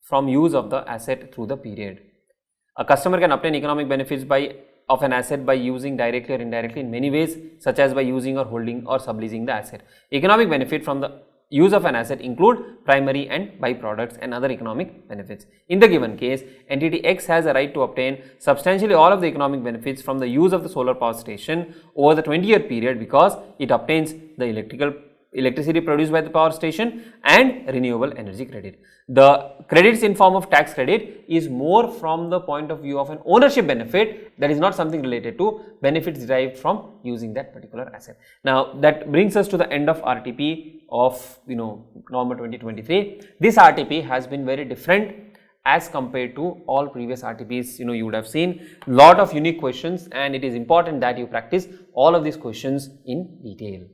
from use of the asset through the period. A customer can obtain economic benefits of an asset by using directly or indirectly in many ways, such as by using or holding or subleasing the asset. Economic benefit from the use of an asset include primary and byproducts and other economic benefits. In the given case, entity X has a right to obtain substantially all of the economic benefits from the use of the solar power station over the 20-year period because it obtains the electricity produced by the power station and renewable energy credit. The credits in form of tax credit is more from the point of view of an ownership benefit, that is not something related to benefits derived from using that particular asset. Now that brings us to the end of RTP of November 2023. This RTP has been very different as compared to all previous RTPs. You would have seen lot of unique questions, and it is important that you practice all of these questions in detail.